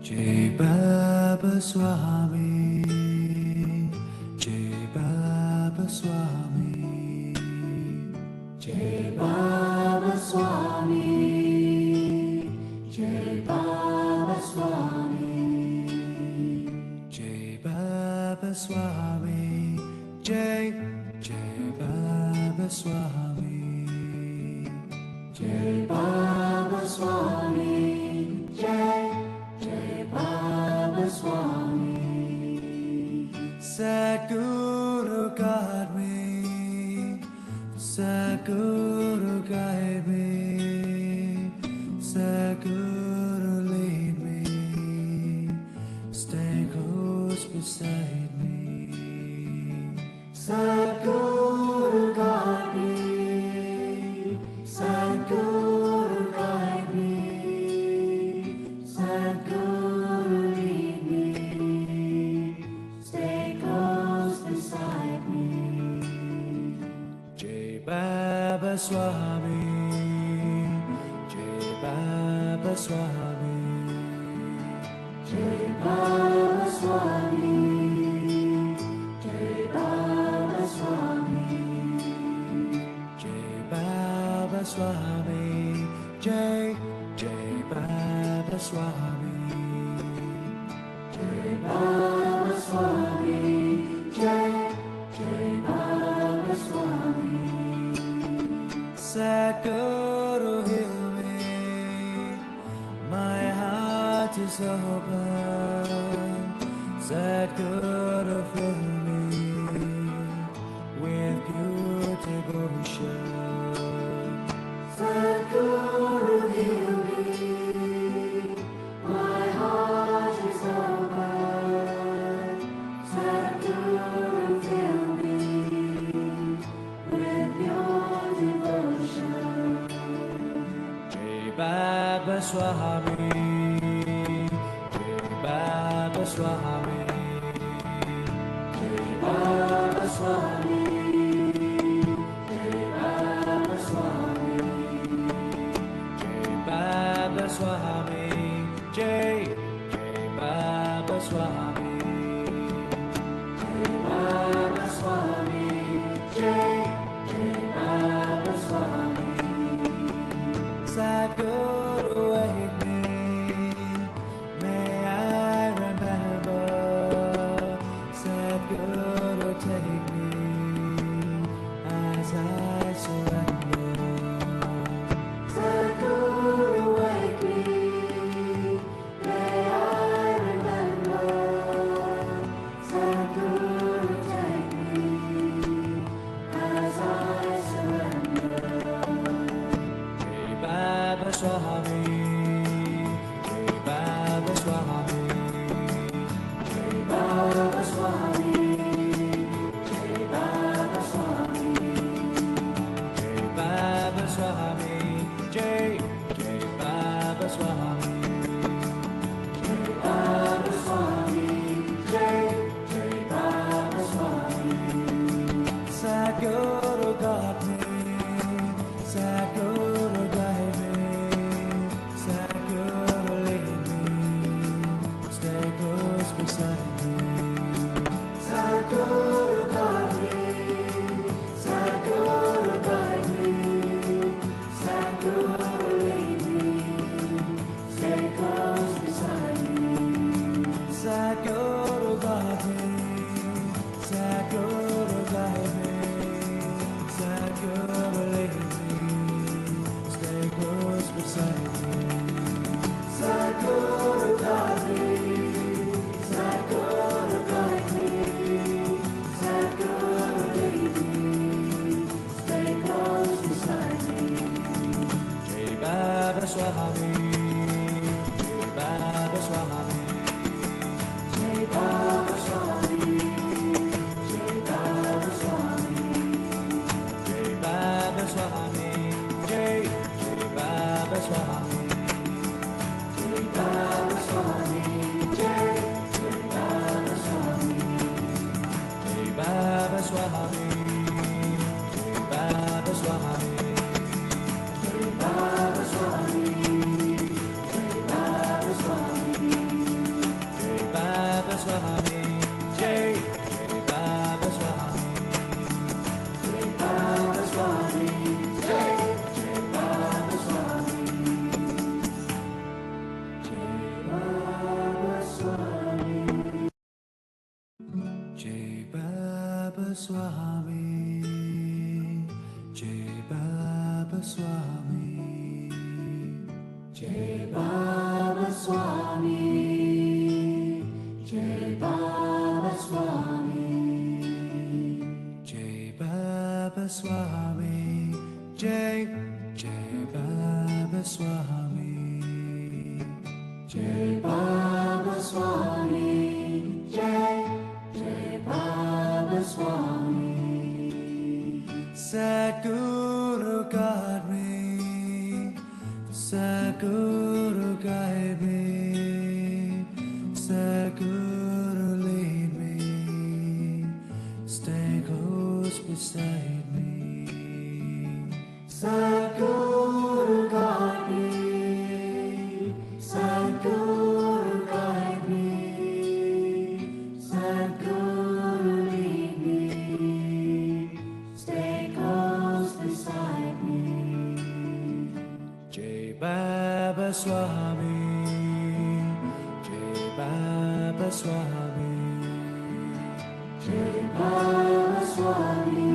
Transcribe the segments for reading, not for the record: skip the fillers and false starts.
Jai Baba Swami, Jai Baba Swami, Jai Baba Swami, Jai Baba Swami, Jai Baba Swami, Jai Baba Swami, Jai Baba Swami, Jai Baba Swami. Sadguru guide me, Sadguru guide me, Sadguru lead me, stay close beside me. Sadguru guide me, Sadguru guide me, Sadguru lead me, stay close beside me. Jai Baba Swami, Jai Baba Swami, Jai Baba Swami, Jai Baba Swami, Jai Baba Swami, Jai Baba Swami, Jai Baba Swami, Jai Baba Swami. Sadguru heal me, my heart is open. Sadguru fill me with pure devotion. Sadguru heal me, my heart is open. Sadguru fill me with your devotion. Jai Baba Swami, Jai Baba Swami, Jai Baba Swami, Jai Baba Swami, Jai Baba Swami, Jai Baba Swami, Jai Baba Swami, Jai Baba Swami. Sadguru wake me, may I remember. Sadguru take me as I surrender. Sadguru wake me, may I remember. Sadguru take me as I surrender. Jai Baba Swami, Jai Baba Swami, Jai Baba Swami, Jai Baba Swami, Jai Baba Swami, Jai Baba Swami, Jai Baba Swami, Jai Baba Swami. Sadguru guide me, Sadguru guide me, Sadguru lead me, stay close beside me. Sadguru guide me, Sadguru guide me, Sadguru lead me, stay close beside me. Sadguru guide me, Sadguru guide me, Sadguru lead me, stay close beside me. Sadguru guide me, Sadguru guide me, Swami, Jai Jai Baba Swami, Jai Baba Swami, Jai Jai Baba Swami, Jai Baba Swami, Jai Baba Swami, Jai Baba Swami, Jai Baba Swami, Jai Baba Swami, Jai Baba Swami, Jai Jai Baba Swami, Jai Baba Swami, Jai Jai Baba Swami, Sadguru guide me, Sadguru guide me, Sadguru lead me, stay close beside me. Sadguru guide me, Sadguru guide me, Sadguru lead me, stay close beside me. Jai Baba Swami, Jai Baba Swami, Jai Baba Swami,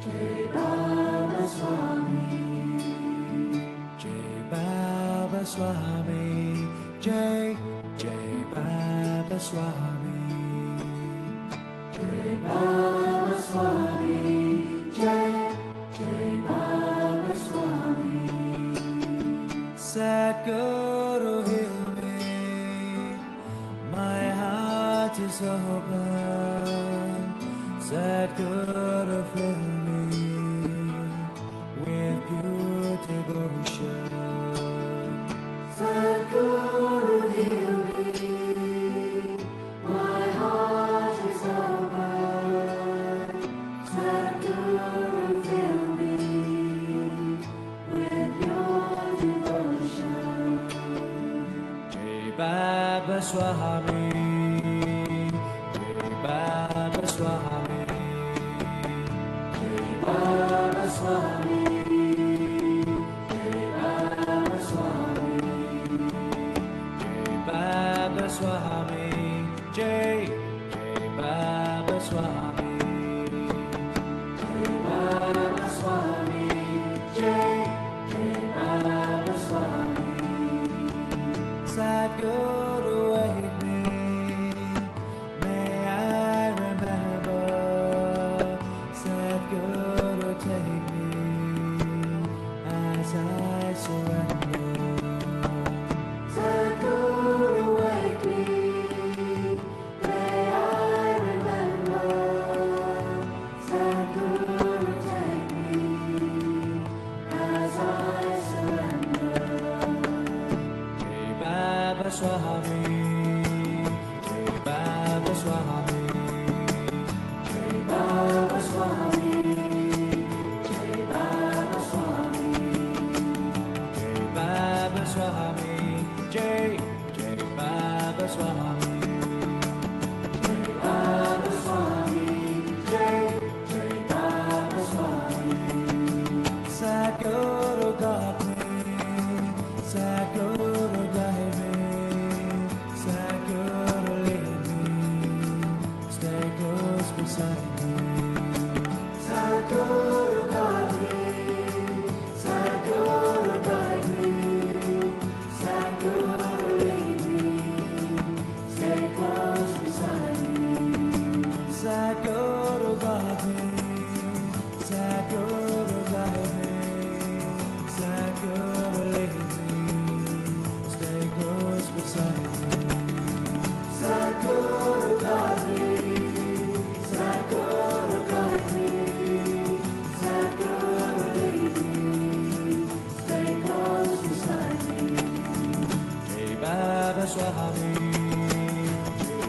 Jai Baba Swami, Jai Baba Swami, Jai Jai Baba Swami, Jai Baba Swami, Jai Jai Baba Swami, Sadguru heal me, my heart is open. Sadguru fill me with pure devotion. Sadguru heal me, my heart is open. Sadguru fill me with your devotion. Jai Baba Swami, Jai Baba Swami, Jai Baba Swami, Jai Baba Swami, Jai Baba Swami, Jai Jai Baba Swami, Jai Baba Swami, Jai Jai Baba Swami, Sadguru aid me, may I remember. Sadguru take me as I surrender. Sadguru wake me, may I remember. Sadguru take me as I surrender. Jai Baba Swami, Jai Baba Swami, Jai Baba Swami, Jai Baba Swami, Jai Baba Swami, Jai Jai Baba Swami, Jai Baba Swami, Jai Jai Baba Swami, Sadguru guide me, Sadguru guide me, Sadguru lead me, stay close beside me. Sadguru guide me, Sadguru guide me, Sadguru lead me, stay close beside me. Sadguru guide me, Sadguru guide me, Sadguru lead me, stay close beside me. Sadguru guide me, Sadguru guide me, Sadguru lead me, stay close beside me. Jai Baba Swami, Jai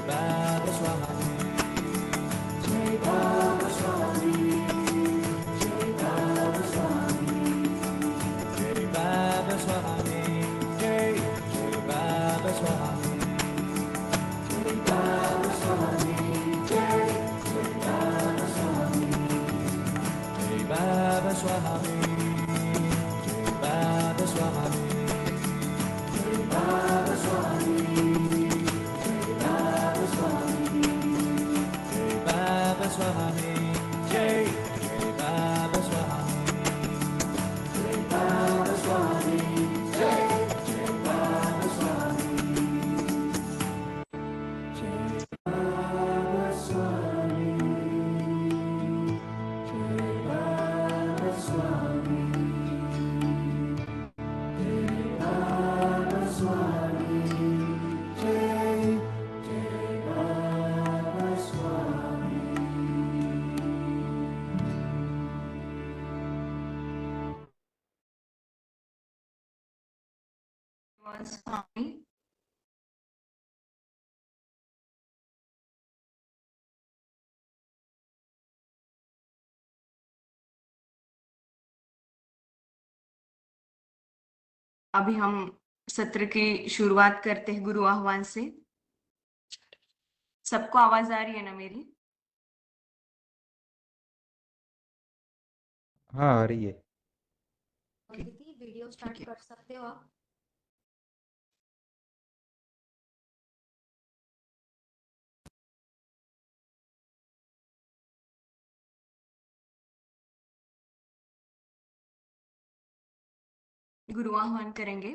स्वामी। अभी हम सत्र की शुरुआत करते हैं गुरु आह्वान से। सबको आवाज आ रही है ना मेरी? हाँ आ रही है। दीदी वीडियो स्टार्ट कर सकते हो आप? गुरु आह्वान करेंगे।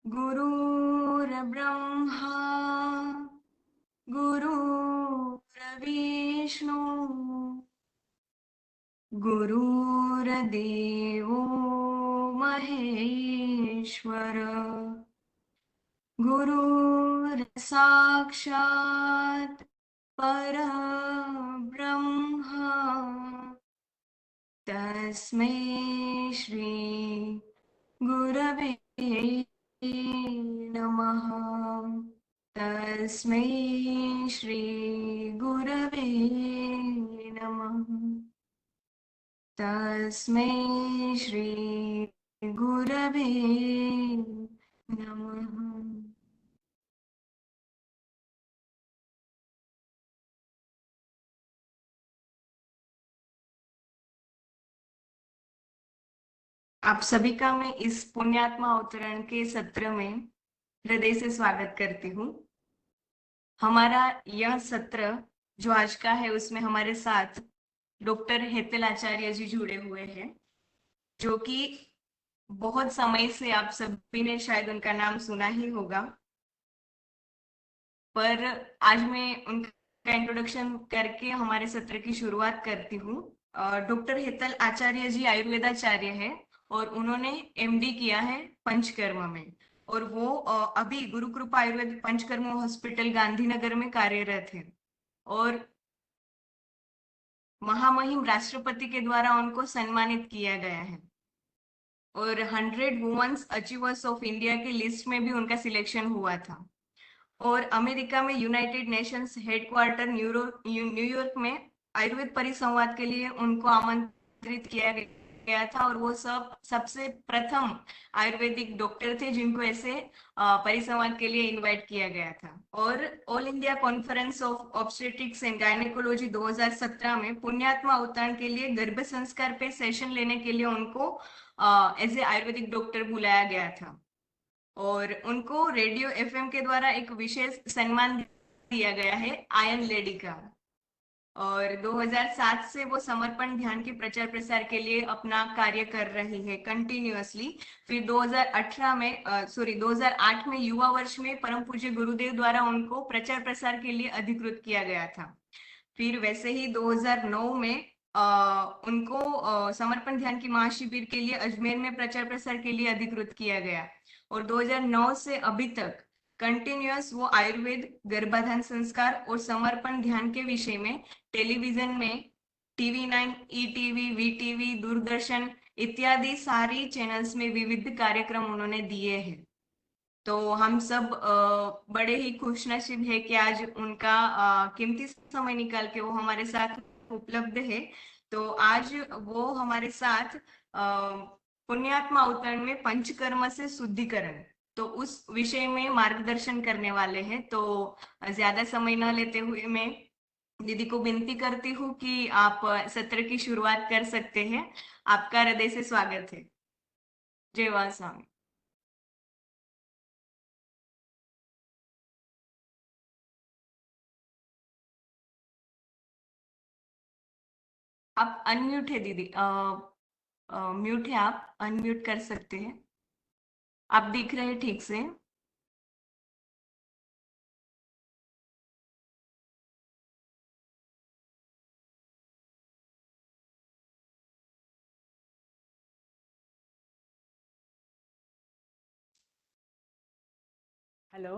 गुरुर्ब्रह्मा गुरुर्विष्णु गुरुर्देवो महेश्वर गुरुर्साक्षात् परब्रह्मा तस्मै श्री गुरवे नमः। तस्मै श्री गुरवे नमः। तस्मै श्री गुरवे नमः। आप सभी का मैं इस पुण्यात्मा अवतरण के सत्र में हृदय से स्वागत करती हूँ। हमारा यह सत्र जो आज का है उसमें हमारे साथ डॉक्टर हेतल आचार्य जी जुड़े हुए हैं, जो कि बहुत समय से आप सभी ने शायद उनका नाम सुना ही होगा, पर आज मैं उनका इंट्रोडक्शन करके हमारे सत्र की शुरुआत करती हूँ। डॉक्टर हेतल आचार्य जी आयुर्वेदाचार्य है और उन्होंने एमडी किया है पंचकर्म में, और वो अभी गुरु कृपा आयुर्वेद पंचकर्म हॉस्पिटल गांधीनगर में कार्यरत है। और महामहिम राष्ट्रपति के द्वारा उनको सम्मानित किया गया है और 100 वुमेन्स अचीवर्स ऑफ इंडिया की लिस्ट में भी उनका सिलेक्शन हुआ था। और अमेरिका में यूनाइटेड नेशंस हेडक्वार्टर न्यूयॉर्क में आयुर्वेद परिसंवाद के लिए उनको आमंत्रित किया गया था, और वो सबसे प्रथम आयुर्वेदिक डॉक्टर थे जिनको ऐसे परिसंवाद के लिए इनवाइट किया गया था। और all India conference of obstetrics and gynaecology 2017 में पुण्यात्मा अवतरण के लिए गर्भ संस्कार पे सेशन लेने के लिए उनको एज ए आयुर्वेदिक डॉक्टर बुलाया गया था, और उनको रेडियो एफएम के द्वारा एक विशेष सम्मान दिया गया है आयन लेडी का। और 2007 से वो समर्पण ध्यान के प्रचार प्रसार के लिए अपना कार्य कर रही है कंटिन्यूअसली। फिर 2008 में युवा वर्ष में परम पूज्य गुरुदेव द्वारा उनको प्रचार प्रसार के लिए अधिकृत किया गया था। फिर वैसे ही 2009 में उनको समर्पण ध्यान की महाशिविर के लिए अजमेर में प्रचार प्रसार के लिए अधिकृत किया गया, और 2009 से अभी तक कंटिन्यूअस वो आयुर्वेद, गर्भाधान संस्कार और समर्पण ध्यान के विषय में टेलीविजन में TV9, ETV, VTV, दूरदर्शन इत्यादि सारी चैनल्स में विविध कार्यक्रम उन्होंने दिए हैं। तो हम सब बड़े ही खुशनसीब है कि आज उनका कीमती समय निकाल के वो हमारे साथ उपलब्ध है। तो आज वो हमारे साथ पुण्यात्मा अवतरण में पंचकर्म से शुद्धिकरण, तो उस विषय में मार्गदर्शन करने वाले हैं। तो ज्यादा समय न लेते हुए मैं दीदी को विनती करती हूँ कि आप सत्र की शुरुआत कर सकते हैं। आपका हृदय से स्वागत है। जय वाह स्वामी। आप अनम्यूट है दीदी, म्यूट है, आप अनम्यूट कर सकते हैं। आप दिख रहे हैं ठीक से? हेलो,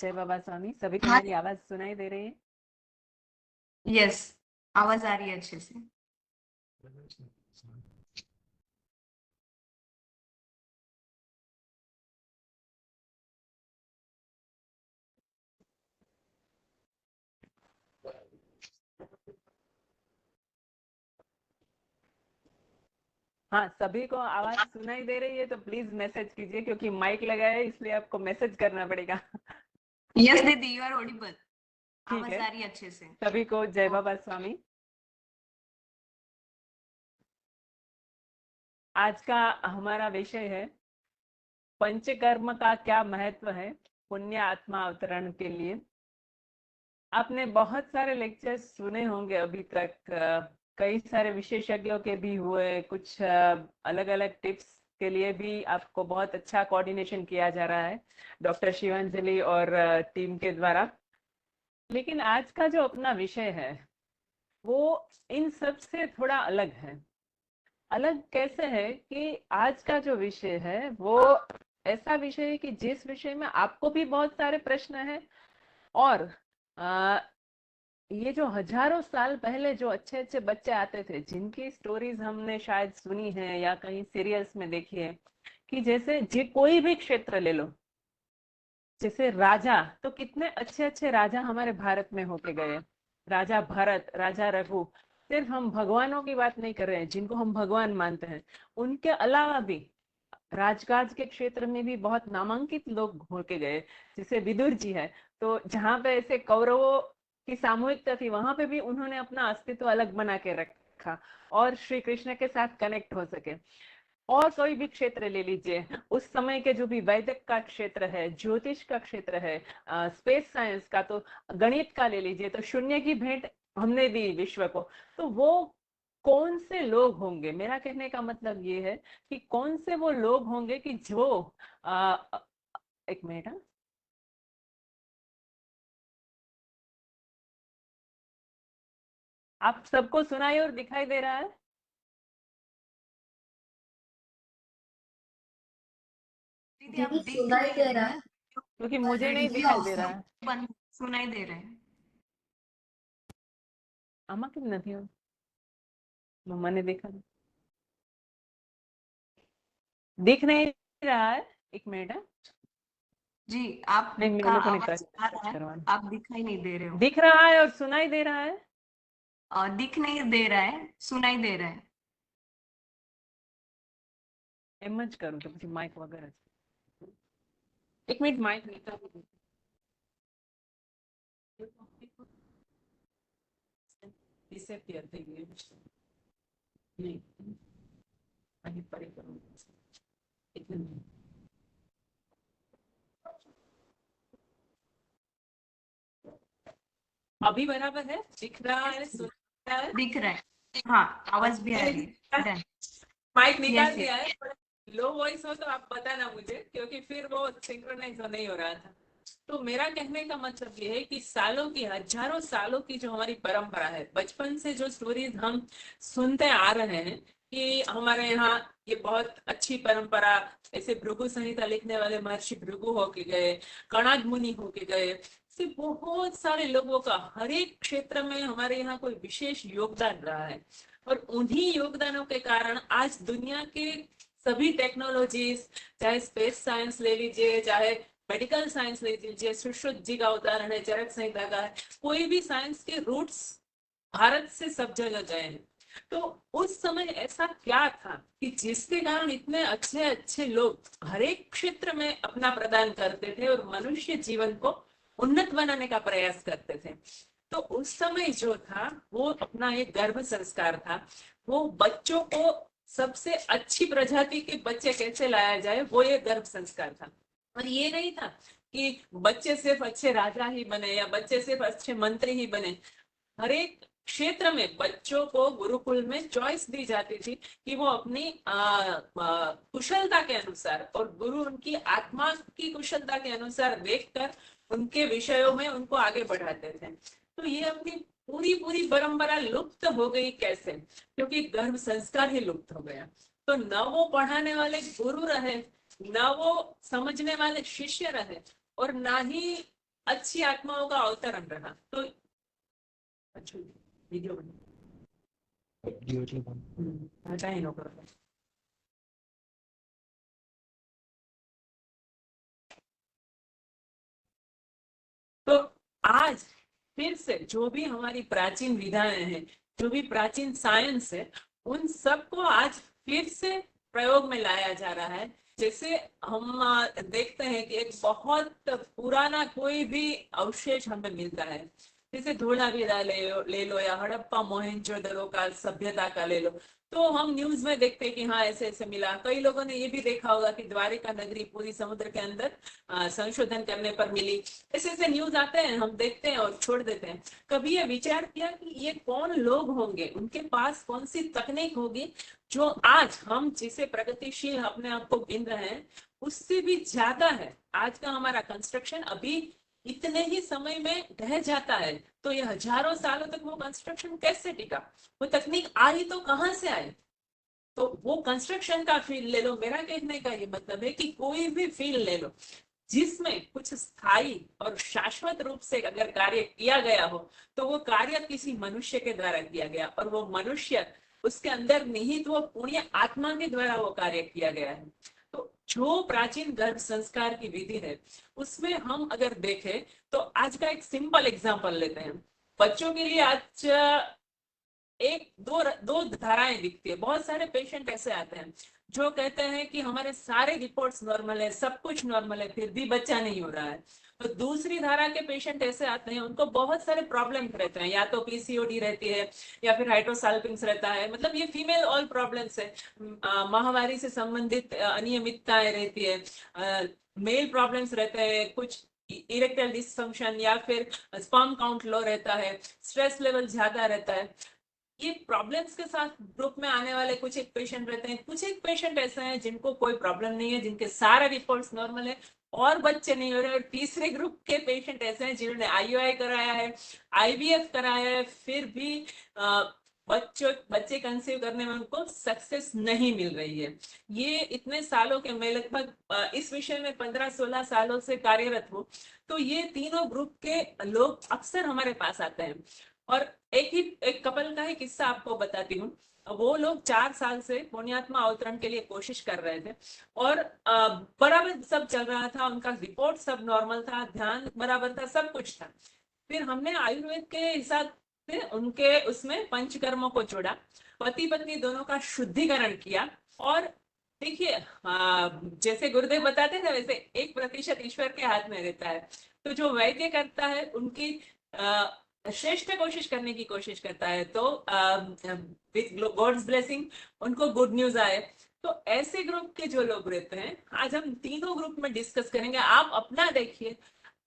जय बाबा स्वामी। सभी को हाँ। मेरी आवाज सुनाई दे रही है? यस। आवाज आ रही है अच्छे से? हाँ, सभी को आवाज सुनाई दे रही है तो प्लीज मैसेज कीजिए, क्योंकि माइक लगा है इसलिए आपको मैसेज करना पड़ेगा। यस दीदी, यू आर ऑडिबल। ठीक आवाज है, आ रही है अच्छे से। सभी को जय बाबा स्वामी। आज का हमारा विषय है पंचकर्म का क्या महत्व है पुण्य आत्मा अवतरण के लिए। आपने बहुत सारे लेक्चर्स सुने होंगे अभी तक, कई सारे विशेषज्ञों के भी हुए, कुछ अलग अलग टिप्स के लिए भी आपको बहुत अच्छा कोऑर्डिनेशन किया जा रहा है डॉक्टर शिवांजलि और टीम के द्वारा। लेकिन आज का जो अपना विषय है वो इन सब से थोड़ा अलग है। अलग कैसे है कि आज का जो विषय है वो ऐसा विषय है कि जिस विषय में आपको भी बहुत सारे प्रश्न हैं, और ये जो हजारों साल पहले जो अच्छे अच्छे बच्चे आते थे जिनकी स्टोरीज हमने शायद सुनी है या कहीं सीरियल्स में देखी है, कि जैसे जे कोई भी क्षेत्र ले लो, जैसे राजा, तो कितने अच्छे अच्छे राजा हमारे भारत में होके गए। राजा भरत, राजा रघु, सिर्फ हम भगवानों की बात नहीं कर रहे हैं जिनको हम भगवान मानते हैं, उनके अलावा भी राजकाज के क्षेत्र में भी बहुत नामांकित लोग होके गए। जैसे विदुर जी है, तो जहाँ पे ऐसे कौरवों की सामूहिकता थी वहां पे भी उन्होंने अपना अस्तित्व अलग बना के रखा और श्री कृष्ण के साथ कनेक्ट हो सके। और कोई भी क्षेत्र ले लीजिए, उस समय के जो भी वैदिक का क्षेत्र है, ज्योतिष का क्षेत्र है, स्पेस साइंस का, तो गणित का ले लीजिए, तो शून्य की भेंट हमने दी विश्व को। तो वो कौन से लोग होंगे, मेरा कहने का मतलब ये है कि कौन से वो लोग होंगे कि जो एक मिनट, हाँ, आप सबको सुनाई और दिखाई दे रहा है? दीदी आप दीदी दिख सुनाई नहीं दे रहे रहा हैं, है। क्योंकि मुझे नहीं वीडियो दिखाई दे रहा है। बंद सुनाई दे रहे हैं। आमा केम નથી મને देखा दिख नहीं रहा है। एक मिनट है, जी, नहीं आपका मेरे को नहीं आवाज आ टच रहा है, करवाना। आप दिखाई नहीं दे रहे हो। दिख रहा है और सुनाई दे रहा है। दिख नहीं दे रहा है, सुनाई दे रहा है। એમ જ કરું તો પછી માઇક વગર જ। એક મિનિટ માઇક નિકાળી દઉં। Disappear થઈ ગયું છે। નહીં, અહીં પરે કરું। એક મિનિટ। अभी बराबर है? दिख रहा है, सुन रहा है? दिख रहा है, हाँ आवाज भी आ रही है। डन। माइक निकाल यस दिया है। लो वॉइस हो तो आप बताना मुझे, क्योंकि फिर वो सिंक्रोनाइज नहीं हो रहा था। तो मेरा कहने का मतलब ये है कि सालों की, हजारों सालों की जो हमारी परंपरा है, बचपन से जो स्टोरीज हम सुनते आ रहे हैं कि हमारे यहाँ ये बहुत अच्छी परंपरा, ऐसे भृगु संहिता लिखने वाले महर्षि भृगु होके गए, कणाद मुनि होके गए, से बहुत सारे लोगों का हर एक क्षेत्र में हमारे यहाँ कोई विशेष योगदान रहा है। और उन्हीं योगदानों के कारण आज दुनिया के सभी टेक्नोलॉजीज, चाहे स्पेस साइंस ले लीजिए, चाहे मेडिकल साइंस ले लीजिए, सुश्रुत जी का उदाहरण है, चरक संहिता का है, कोई भी साइंस के रूट्स भारत से सब जगह गए हैं। तो उस समय ऐसा क्या था कि जिसके कारण इतने अच्छे अच्छे लोग हर एक क्षेत्र में अपना प्रदान करते थे और मनुष्य जीवन को उन्नत बनाने का प्रयास करते थे। तो उस समय जो था वो अपना एक गर्भ संस्कार था। वो बच्चों को सबसे अच्छी प्रजाति के बच्चे कैसे लाया जाए, वो ये गर्भ संस्कार था। और ये नहीं था कि बच्चे सिर्फ अच्छे राजा ही बने या बच्चे सिर्फ अच्छे मंत्री ही बने। हर एक क्षेत्र में बच्चों को गुरुकुल में चॉइस दी जाती थी कि वो अपनी कुशलता के अनुसार और गुरु उनकी आत्मा की कुशलता के अनुसार देखकर उनके विषयों में उनको आगे बढ़ाते थे। तो ये अपनी पूरी पूरी परंपरा लुप्त हो गई कैसे? क्योंकि गर्भ संस्कार ही लुप्त हो गया। तो न वो पढ़ाने वाले गुरु रहे, न वो समझने वाले शिष्य रहे, और ना ही अच्छी आत्माओं का अवतरण रहा। तो वीडियो हटाई नो करो। तो आज फिर से जो भी हमारी प्राचीन विधाएं हैं, जो भी प्राचीन साइंस है, उन सबको आज फिर से प्रयोग में लाया जा रहा है। जैसे हम देखते हैं कि एक बहुत पुराना कोई भी अवशेष हमें मिलता है, जैसे धोलावीरा ले लो या हड़प्पा मोहनजोदड़ो का सभ्यता का ले लो, तो हम न्यूज में देखते हैं कि हाँ ऐसे ऐसे मिला। कई लोगों ने ये भी देखा होगा कि द्वारिका नगरी पूरी समुद्र के अंदर संशोधन करने पर मिली। ऐसे ऐसे न्यूज आते हैं, हम देखते हैं और छोड़ देते हैं। कभी ये विचार किया कि ये कौन लोग होंगे, उनके पास कौन सी तकनीक होगी जो आज हम जिसे प्रगतिशील अपने आप को गिन रहे हैं उससे भी ज्यादा है। आज का हमारा कंस्ट्रक्शन अभी इतने ही समय में ढह जाता है, तो ये हजारों सालों तक वो कंस्ट्रक्शन कैसे टिका? वो तकनीक आई तो कहाँ से आई? तो वो कंस्ट्रक्शन का फील्ड ले लो, मेरा कहने का ये मतलब है कि कोई भी फील्ड ले लो जिसमें कुछ स्थायी और शाश्वत रूप से अगर कार्य किया गया हो, तो वो कार्य किसी मनुष्य के द्वारा किया गया, और वो मनुष्य उसके अंदर निहित वो पुण्य आत्मा के द्वारा वो कार्य किया गया है। तो जो प्राचीन गर्भ संस्कार की विधि है उसमें हम अगर देखें तो आज का एक सिंपल एग्जांपल लेते हैं। बच्चों के लिए आज एक दो धाराएं दिखती है। बहुत सारे पेशेंट ऐसे आते हैं जो कहते हैं कि हमारे सारे रिपोर्ट्स नॉर्मल है, सब कुछ नॉर्मल है, फिर भी बच्चा नहीं हो रहा है। तो दूसरी धारा के पेशेंट ऐसे आते हैं, उनको बहुत सारे प्रॉब्लम रहते हैं, या तो पीसीओडी रहती है या फिर हाइड्रोसाल्पिंग्स रहता है, मतलब ये फीमेल ऑल प्रॉब्लम्स है। माहवारी से संबंधित अनियमितताएं रहती है, मेल प्रॉब्लम्स रहते हैं, कुछ इरेक्टाइल डिसफंक्शन या फिर स्पर्म काउंट लो रहता है, स्ट्रेस लेवल ज्यादा रहता है। ये प्रॉब्लम्स के साथ ग्रुप में आने वाले कुछ एक पेशेंट रहते हैं। कुछ एक पेशेंट ऐसे हैं जिनको कोई प्रॉब्लम नहीं है, जिनके सारे रिपोर्ट्स नॉर्मल है और बच्चे नहीं हो रहे। और तीसरे ग्रुप के पेशेंट ऐसे हैं जिन्होंने आईयूआई कराया है, आईवीएफ कराया है, फिर भी बच्चे कंसीव करने में उनको सक्सेस नहीं मिल रही है। ये इतने सालों के, मैं लगभग इस विषय में 15-16 सालों से कार्यरत हूँ, तो ये तीनों ग्रुप के लोग अक्सर हमारे पास आते हैं। और एक कपल का ही किस्सा आपको बताती हूँ। वो लोग 4 साल से पुण्यात्मा अवतरण के लिए कोशिश कर रहे थे और बराबर सब चल रहा था, उनका रिपोर्ट सब नॉर्मल था, ध्यान बराबर था, सब कुछ था। फिर हमने आयुर्वेद के हिसाब से उनके उसमें पंचकर्मों को जोड़ा, पति पत्नी दोनों का शुद्धिकरण किया। और देखिए जैसे गुरुदेव बताते थे वैसे 1% ईश्वर के हाथ में रहता है। तो जो वैद्य करता है उनकी श्रेष्ठ कोशिश करने की कोशिश करता है, तो विद गॉड्स ब्लेसिंग उनको गुड न्यूज आए। तो ऐसे ग्रुप के जो लोग रहते हैं, आज हम तीनों ग्रुप में डिस्कस करेंगे। आप अपना देखिए,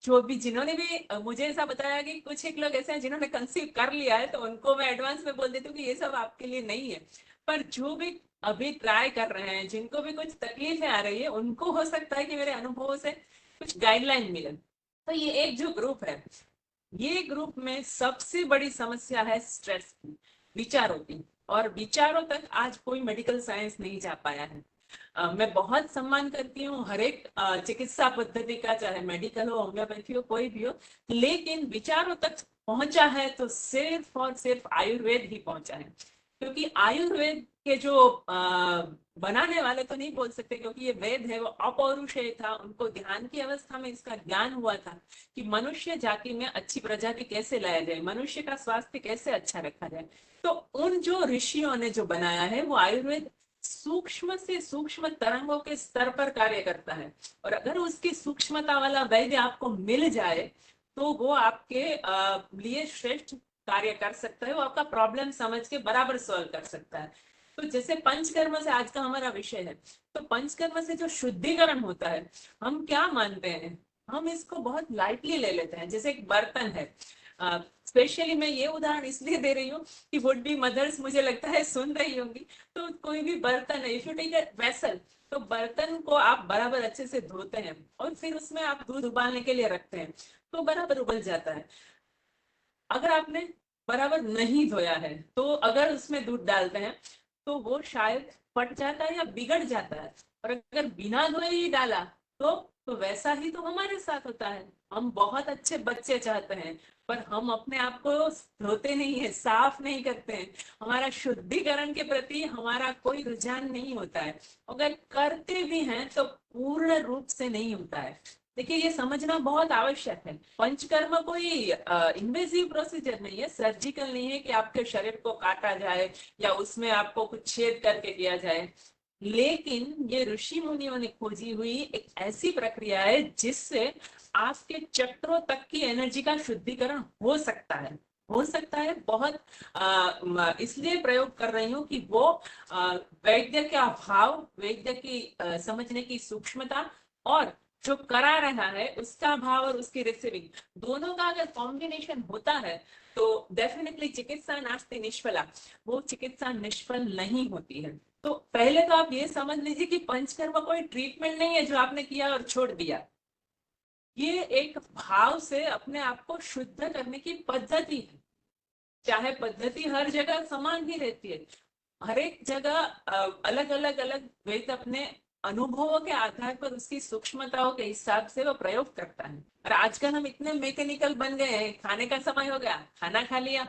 जो भी जिन्होंने भी मुझे ऐसा बताया कि कुछ एक लोग ऐसे हैं जिन्होंने कंसीव कर लिया है, तो उनको मैं एडवांस में बोल देती हूँ कि ये सब आपके लिए नहीं है। पर जो भी अभी ट्राई कर रहे हैं, जिनको भी कुछ तकलीफें आ रही है, उनको हो सकता है कि मेरे अनुभवों से कुछ गाइडलाइन मिले। तो ये एक जो ग्रुप है, ये ग्रुप में सबसे बड़ी समस्या है स्ट्रेस की, विचारों की। और विचारों तक आज कोई मेडिकल साइंस नहीं जा पाया है। मैं बहुत सम्मान करती हूँ हर एक चिकित्सा पद्धति का, चाहे मेडिकल हो, होम्योपैथी हो, कोई भी हो, लेकिन विचारों तक पहुंचा है तो सिर्फ और सिर्फ आयुर्वेद ही पहुंचा है। क्योंकि आयुर्वेद के जो बनाने वाले तो नहीं बोल सकते, क्योंकि ये वेद है, वो अपौरुषेय था। उनको ध्यान की अवस्था में इसका ज्ञान हुआ था कि मनुष्य जाति में अच्छी प्रजाति कैसे लाया जाए, मनुष्य का स्वास्थ्य कैसे अच्छा रखा जाए। तो उन जो ऋषियों ने जो बनाया है, वो आयुर्वेद सूक्ष्म से सूक्ष्म तरंगों के स्तर पर कार्य करता है। और अगर उसकी सूक्ष्मता वाला वैद्य आपको मिल जाए तो वो आपके लिए श्रेष्ठ कार्य कर सकता है, वो आपका प्रॉब्लम समझ के बराबर सॉल्व कर सकता है। तो जैसे पंचकर्म से आज का हमारा विषय है, तो पंचकर्म से जो शुद्धिकरण होता है, हम क्या मानते हैं, हम इसको बहुत लाइटली ले लेते हैं। जैसे एक बर्तन है, स्पेशली मैं ये उदाहरण इसलिए दे रही हूँ कि वुड बी मदर्स मुझे लगता है सुन रही होंगी। तो कोई भी बर्तन है, if you take a vessel, तो बर्तन को आप बराबर अच्छे से धोते हैं और फिर उसमें आप दूध उबालने के लिए रखते हैं, तो बराबर उबल जाता है। अगर आपने बराबर नहीं धोया है तो अगर उसमें दूध डालते हैं तो वो शायद फट जाता है या बिगड़ जाता है। और अगर बिना धोए ही डाला तो वैसा ही तो हमारे साथ होता है। हम बहुत अच्छे बच्चे चाहते हैं, पर हम अपने आप को धोते नहीं है, साफ नहीं करते हैं, हमारा शुद्धिकरण के प्रति हमारा कोई रुझान नहीं होता है। अगर करते भी हैं तो पूर्ण रूप से नहीं होता है। देखिए, ये समझना बहुत आवश्यक है। पंचकर्म कोई इन्वेसिव प्रोसीजर नहीं है, सर्जिकल नहीं है कि आपके शरीर को काटा जाए या उसमें आपको कुछ छेद करके किया जाए। लेकिन ये ऋषि मुनियों ने खोजी हुई एक ऐसी प्रक्रिया है जिससे आपके चक्रों तक की एनर्जी का शुद्धिकरण हो सकता है। हो सकता है, बहुत इसलिए प्रयोग कर रही हूँ कि वो वैद्य का भाव, वैद्य की समझने की सूक्ष्मता और जो करा रहा है उसका भाव और उसकी रिसीविंग, दोनों का अगर कॉम्बिनेशन होता है तो डेफिनेटली चिकित्सा नास्ति निष्फला, वो चिकित्सा निष्फल नहीं होती है। तो पहले तो आप ये समझ लीजिए कि पंचकर्म कोई ट्रीटमेंट नहीं है जो आपने किया और छोड़ दिया। ये एक भाव से अपने आप को शुद्ध करने की पद्धति है। चाहे पद्धति हर जगह समान ही रहती है, हर एक जगह अलग अलग अलग वेद अपने अनुभवों के आधार पर उसकी सूक्ष्मताओं के हिसाब से वो प्रयोग करता है। और आजकल हम इतने मैकेनिकल बन गए हैं, खाने का समय हो गया, खाना खा लिया,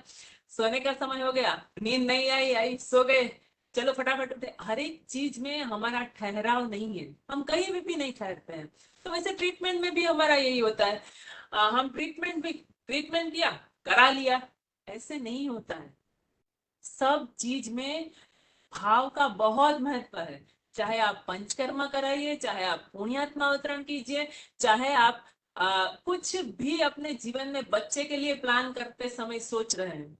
सोने का समय हो गया, नींद नहीं आई सो गए, चलो फटाफट उठे। हर एक चीज में हमारा ठहराव नहीं है, हम कहीं भी नहीं ठहरते हैं। तो वैसे ट्रीटमेंट में भी हमारा यही होता है, हम ट्रीटमेंट किया, करा लिया, ऐसे नहीं होता है। सब चीज में भाव का बहुत महत्व है। चाहे आप पंचकर्मा कराइए, चाहे आप पुण्यात्मा अवतरण कीजिए, चाहे आप कुछ भी अपने जीवन में बच्चे के लिए प्लान करते समय सोच रहे हैं,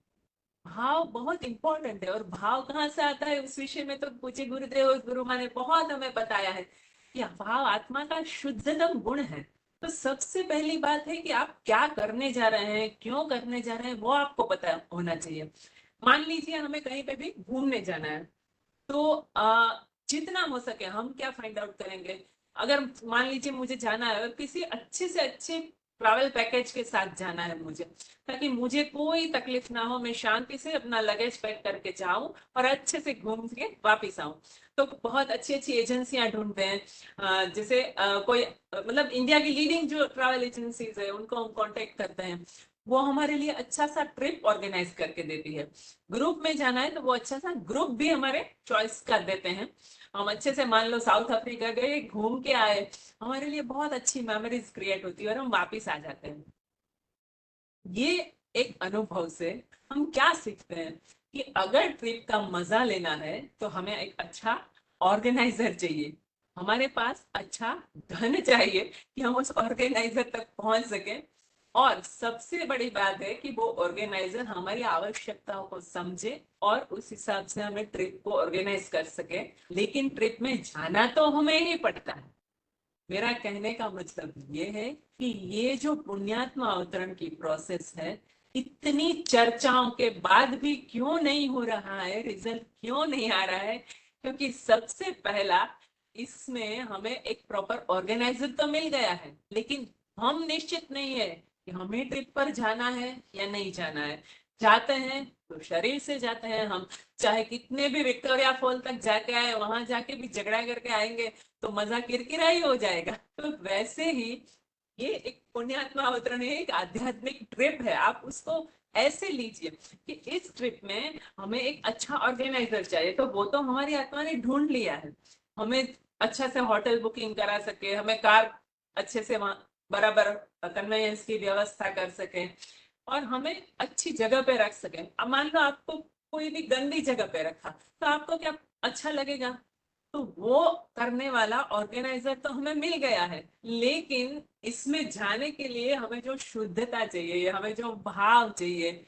भाव बहुत इंपॉर्टेंट है। और भाव कहाँ से आता है उस विषय में तो पूज्य गुरुदेव और गुरु माँ ने बहुत हमें बताया है कि भाव आत्मा का शुद्धतम गुण है। तो सबसे पहली बात है कि आप क्या करने जा रहे हैं, क्यों करने जा रहे हैं, वो आपको पता होना चाहिए। मान लीजिए हमें कहीं पे भी घूमने जाना है, तो जितना हो सके हम क्या फाइंड आउट करेंगे। अगर मान लीजिए मुझे जाना है और किसी अच्छे से अच्छे ट्रैवल पैकेज के साथ जाना है मुझे, ताकि मुझे कोई तकलीफ ना हो, मैं शांति से अपना लगेज पैक करके जाऊं और अच्छे से घूम के वापिस आऊं, तो बहुत अच्छी अच्छी एजेंसियां ढूंढते हैं। जैसे कोई मतलब इंडिया की लीडिंग जो ट्रैवल एजेंसीज है उनको हम कांटेक्ट करते हैं, वो हमारे लिए अच्छा सा ट्रिप ऑर्गेनाइज करके देती है। ग्रुप में जाना है तो वो अच्छा सा ग्रुप भी हमारे चॉइस कर देते हैं। हम अच्छे से मान लो साउथ अफ्रीका गए, घूम के आए, हमारे लिए बहुत अच्छी मेमोरीज क्रिएट होती है और हम वापिस आ जाते हैं। ये एक अनुभव से हम क्या सीखते हैं कि अगर ट्रिप का मजा लेना है तो हमें एक अच्छा ऑर्गेनाइजर चाहिए, हमारे पास अच्छा धन चाहिए कि हम उस ऑर्गेनाइजर तक पहुंच सके। और सबसे बड़ी बात है कि वो ऑर्गेनाइजर हमारी आवश्यकताओं को समझे और उस हिसाब से हमें ट्रिप को ऑर्गेनाइज कर सके। लेकिन ट्रिप में जाना तो हमें ही पड़ता है। मेरा कहने का मतलब ये है कि ये जो पुण्यात्मा अवतरण की प्रोसेस है, इतनी चर्चाओं के बाद भी क्यों नहीं हो रहा है, रिजल्ट क्यों नहीं आ रहा है, क्योंकि सबसे पहला इसमें हमें एक प्रॉपर ऑर्गेनाइजर तो मिल गया है, लेकिन हम निश्चित नहीं है कि हमें ट्रिप पर जाना है या नहीं जाना है। जाते हैं तो शरीर से जाते हैं हम, चाहे कितने भी विक्टोरिया फॉल तक जाके आए, वहां जाके भी झगड़ा करके आएंगे तो मजा किरकिरा ही हो जाएगा। तो वैसे ही ये एक पुण्यात्मा अवतरण है, एक आध्यात्मिक ट्रिप है। आप उसको ऐसे लीजिए कि इस ट्रिप में हमें एक अच्छा ऑर्गेनाइजर चाहिए, तो वो तो हमारी आत्मा ने ढूंढ लिया है। हमें अच्छा से होटल बुकिंग करा सके, हमें कार अच्छे से वहां बराबर कन्वेंस की व्यवस्था कर सके और हमें अच्छी जगह पे रख सके। अब मान लो आपको कोई भी गंदी जगह पे रखा तो आपको क्या अच्छा लगेगा। तो वो करने वाला ऑर्गेनाइजर तो हमें मिल गया है, लेकिन इसमें जाने के लिए हमें जो शुद्धता चाहिए, हमें जो भाव चाहिए,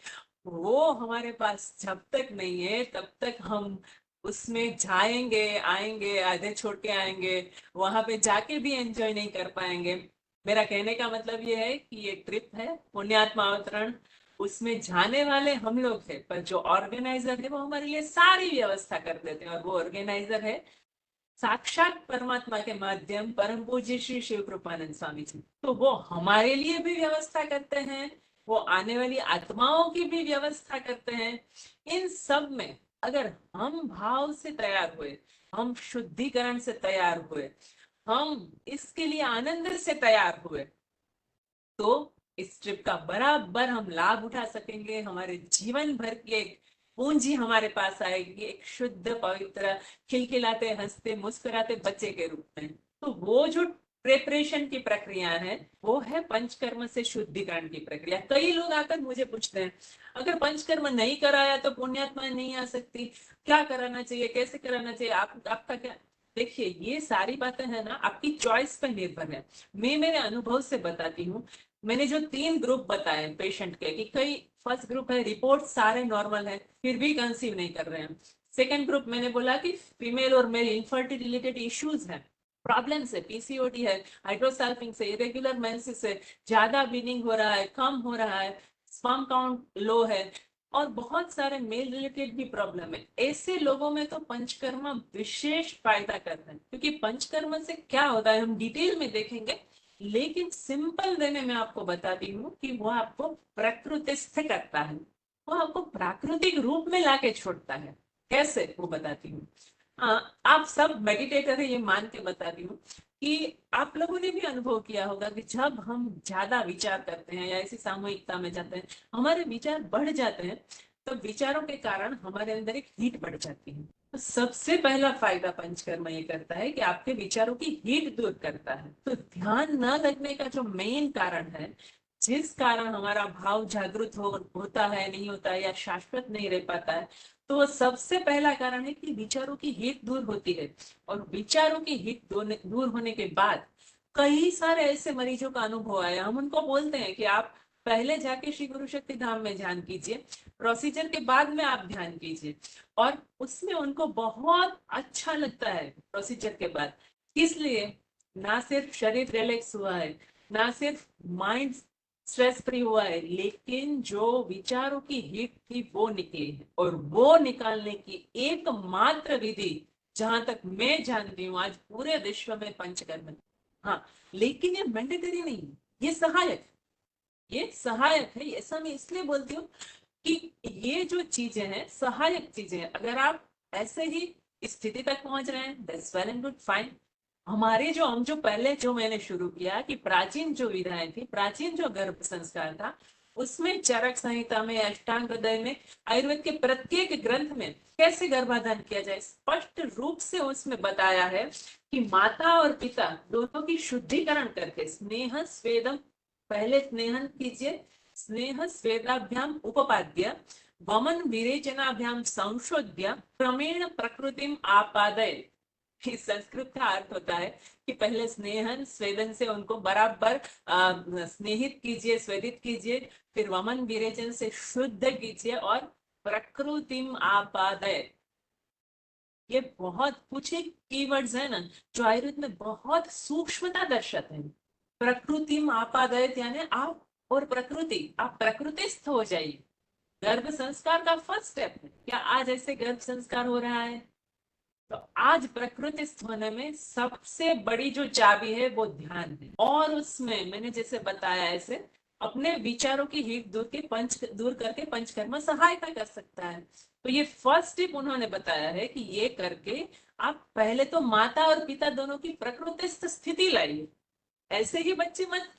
वो हमारे पास जब तक नहीं है तब तक हम उसमें जाएंगे आएंगे आधे छोड़ के आएंगे, वहां पे जाके भी एंजॉय नहीं कर पाएंगे। मेरा कहने का मतलब ये है कि ये ट्रिप है पुण्यात्मा अवतरण, उसमें जाने वाले हम लोग हैं, पर जो ऑर्गेनाइजर है वो हमारे लिए सारी व्यवस्था कर देते हैं। और वो ऑर्गेनाइजर है साक्षात परमात्मा के माध्यम परम पूज्य श्री शिव कृपानंद स्वामी जी। तो वो हमारे लिए भी व्यवस्था करते हैं, वो आने वाली आत्माओं की भी व्यवस्था करते हैं। इन सब में अगर हम भाव से तैयार हुए, हम शुद्धिकरण से तैयार हुए, हम इसके लिए आनंद से तैयार हुए, तो इस ट्रिप का बराबर हम लाभ उठा सकेंगे, हमारे जीवन भर की एक पूंजी हमारे पास आएगी, एक शुद्ध पवित्र खिलखिलाते हंसते मुस्कुराते बच्चे के रूप में। तो वो जो प्रेपरेशन की प्रक्रिया है वो है पंचकर्म से शुद्धिकरण की प्रक्रिया। कई लोग आकर मुझे पूछते हैं अगर पंचकर्म नहीं कराया तो पुण्यात्मा नहीं आ सकती, क्या कराना चाहिए, कैसे कराना चाहिए, आपका क्या। देखिए ये सारी बातें है ना आपकी चॉइस पर निर्भर है। मैं मेरे अनुभव से बताती हूँ। मैंने जो 3 ग्रुप बताए पेशेंट के कि कई फर्स्ट ग्रुप है रिपोर्ट सारे नॉर्मल है फिर भी कंसीव नहीं कर रहे हैं। सेकेंड ग्रुप मैंने बोला कि फीमेल और मेल इनफर्टिलिटी रिलेटेड इश्यूज है, प्रॉब्लम्स है, पीसीओडी है, हाइड्रोसल्फिंग से, इरेगुलर मेंसेस से, ज्यादा ब्लीडिंग हो रहा है, कम हो रहा है, स्पर्म काउंट लो है, और बहुत सारे मेल रिलेटेड भी प्रॉब्लम है। ऐसे लोगों में तो पंचकर्म विशेष फायदा करता है, क्योंकि पंचकर्म से क्या होता है हम डिटेल में देखेंगे, लेकिन सिंपल वे में मैं आपको बताती हूँ कि वो आपको प्रकृतिस्थ करता है, वो आपको प्राकृतिक रूप में लाके छोड़ता है। कैसे वो बताती हूँ। आप सब मेडिटेटर है ये मान के बताती हूँ कि आप लोगों ने भी अनुभव किया होगा कि जब हम ज्यादा विचार करते हैं या ऐसी सामूहिकता में जाते हैं हमारे विचार बढ़ जाते हैं, तो विचारों के कारण हमारे अंदर एक हीट बढ़ जाती है। तो सबसे पहला फायदा पंचकर्म ये करता है कि आपके विचारों की हीट दूर करता है। तो ध्यान न लगने का जो मेन कारण है, जिस कारण हमारा भाव जागृत होता है नहीं होता है या शाश्वत नहीं रह पाता है, तो वो सबसे पहला कारण है कि विचारों की हीट दूर होती है। और विचारों की हीट दूर होने के बाद कई सारे ऐसे मरीजों का अनुभव आया, हम उनको बोलते हैं कि आप पहले जाके श्री गुरु शक्ति धाम में ध्यान कीजिए, प्रोसीजर के बाद में आप ध्यान कीजिए, और उसमें उनको बहुत अच्छा लगता है प्रोसीजर के बाद। इसलिए ना सिर्फ शरीर रिलैक्स हुआ है, ना सिर्फ माइंड स्ट्रेस फ्री हुआ है, लेकिन जो विचारों की हीट थी वो निकली है। और वो निकालने की एकमात्र विधि जहां तक मैं जानती हूँ आज पूरे विश्व में पंचकर्म है। हाँ, लेकिन ये मैंडेटरी नहीं है, ये सहायक, ये सहायक है। ऐसा मैं इसलिए बोलती हूँ कि ये जो चीजें हैं सहायक चीजें हैं। अगर आप ऐसे ही स्थिति तक पहुंच रहे हैं that's well and good fine. हमारे जो हम जो पहले जो मैंने शुरू किया कि प्राचीन जो विधाएं थी, प्राचीन जो गर्भ संस्कार था, उसमें चरक संहिता में, अष्टांग हृदय में, आयुर्वेद के प्रत्येक ग्रंथ में कैसे गर्भाधान किया जाए स्पष्ट रूप से उसमें बताया है कि माता और पिता दोनों की शुद्धिकरण करके स्नेह स्वेदम, पहले स्नेहन कीजिए, स्नेह स्वेदाभ्याम उपपाद्य वमन विरेचनाभ्याम संशोध्य क्रमेण प्रकृतिम आपादय। इस संस्कृत का अर्थ होता है कि पहले स्नेहन स्वेदन से उनको बराबर स्नेहित कीजिए, स्वेदित कीजिए, फिर वमन विरेचन से शुद्ध कीजिए और प्रकृतिम आपादय। ये बहुत कुछ एक कीवर्ड्स है ना जो आयुर्वेद में बहुत सूक्ष्मता दर्शाते हैं। प्रकृतिम आपादय यानी आप और प्रकृति, आप प्रकृतिस्थ हो जाइए। गर्भ संस्कार का फर्स्ट स्टेप है। क्या आज ऐसे गर्भ संस्कार हो रहा है? तो आज प्रकृतिस्थ होने में सबसे बड़ी जो चाबी है वो ध्यान है। और उसमें मैंने जैसे बताया ऐसे अपने विचारों की हीट दूर करके पंचकर्म सहायता कर सकता है। तो ये फर्स्ट स्टेप उन्होंने बताया है कि ये करके आप पहले तो माता और पिता दोनों की प्रकृतिस्थ स्थिति लाइए। ऐसे ही बच्चे मत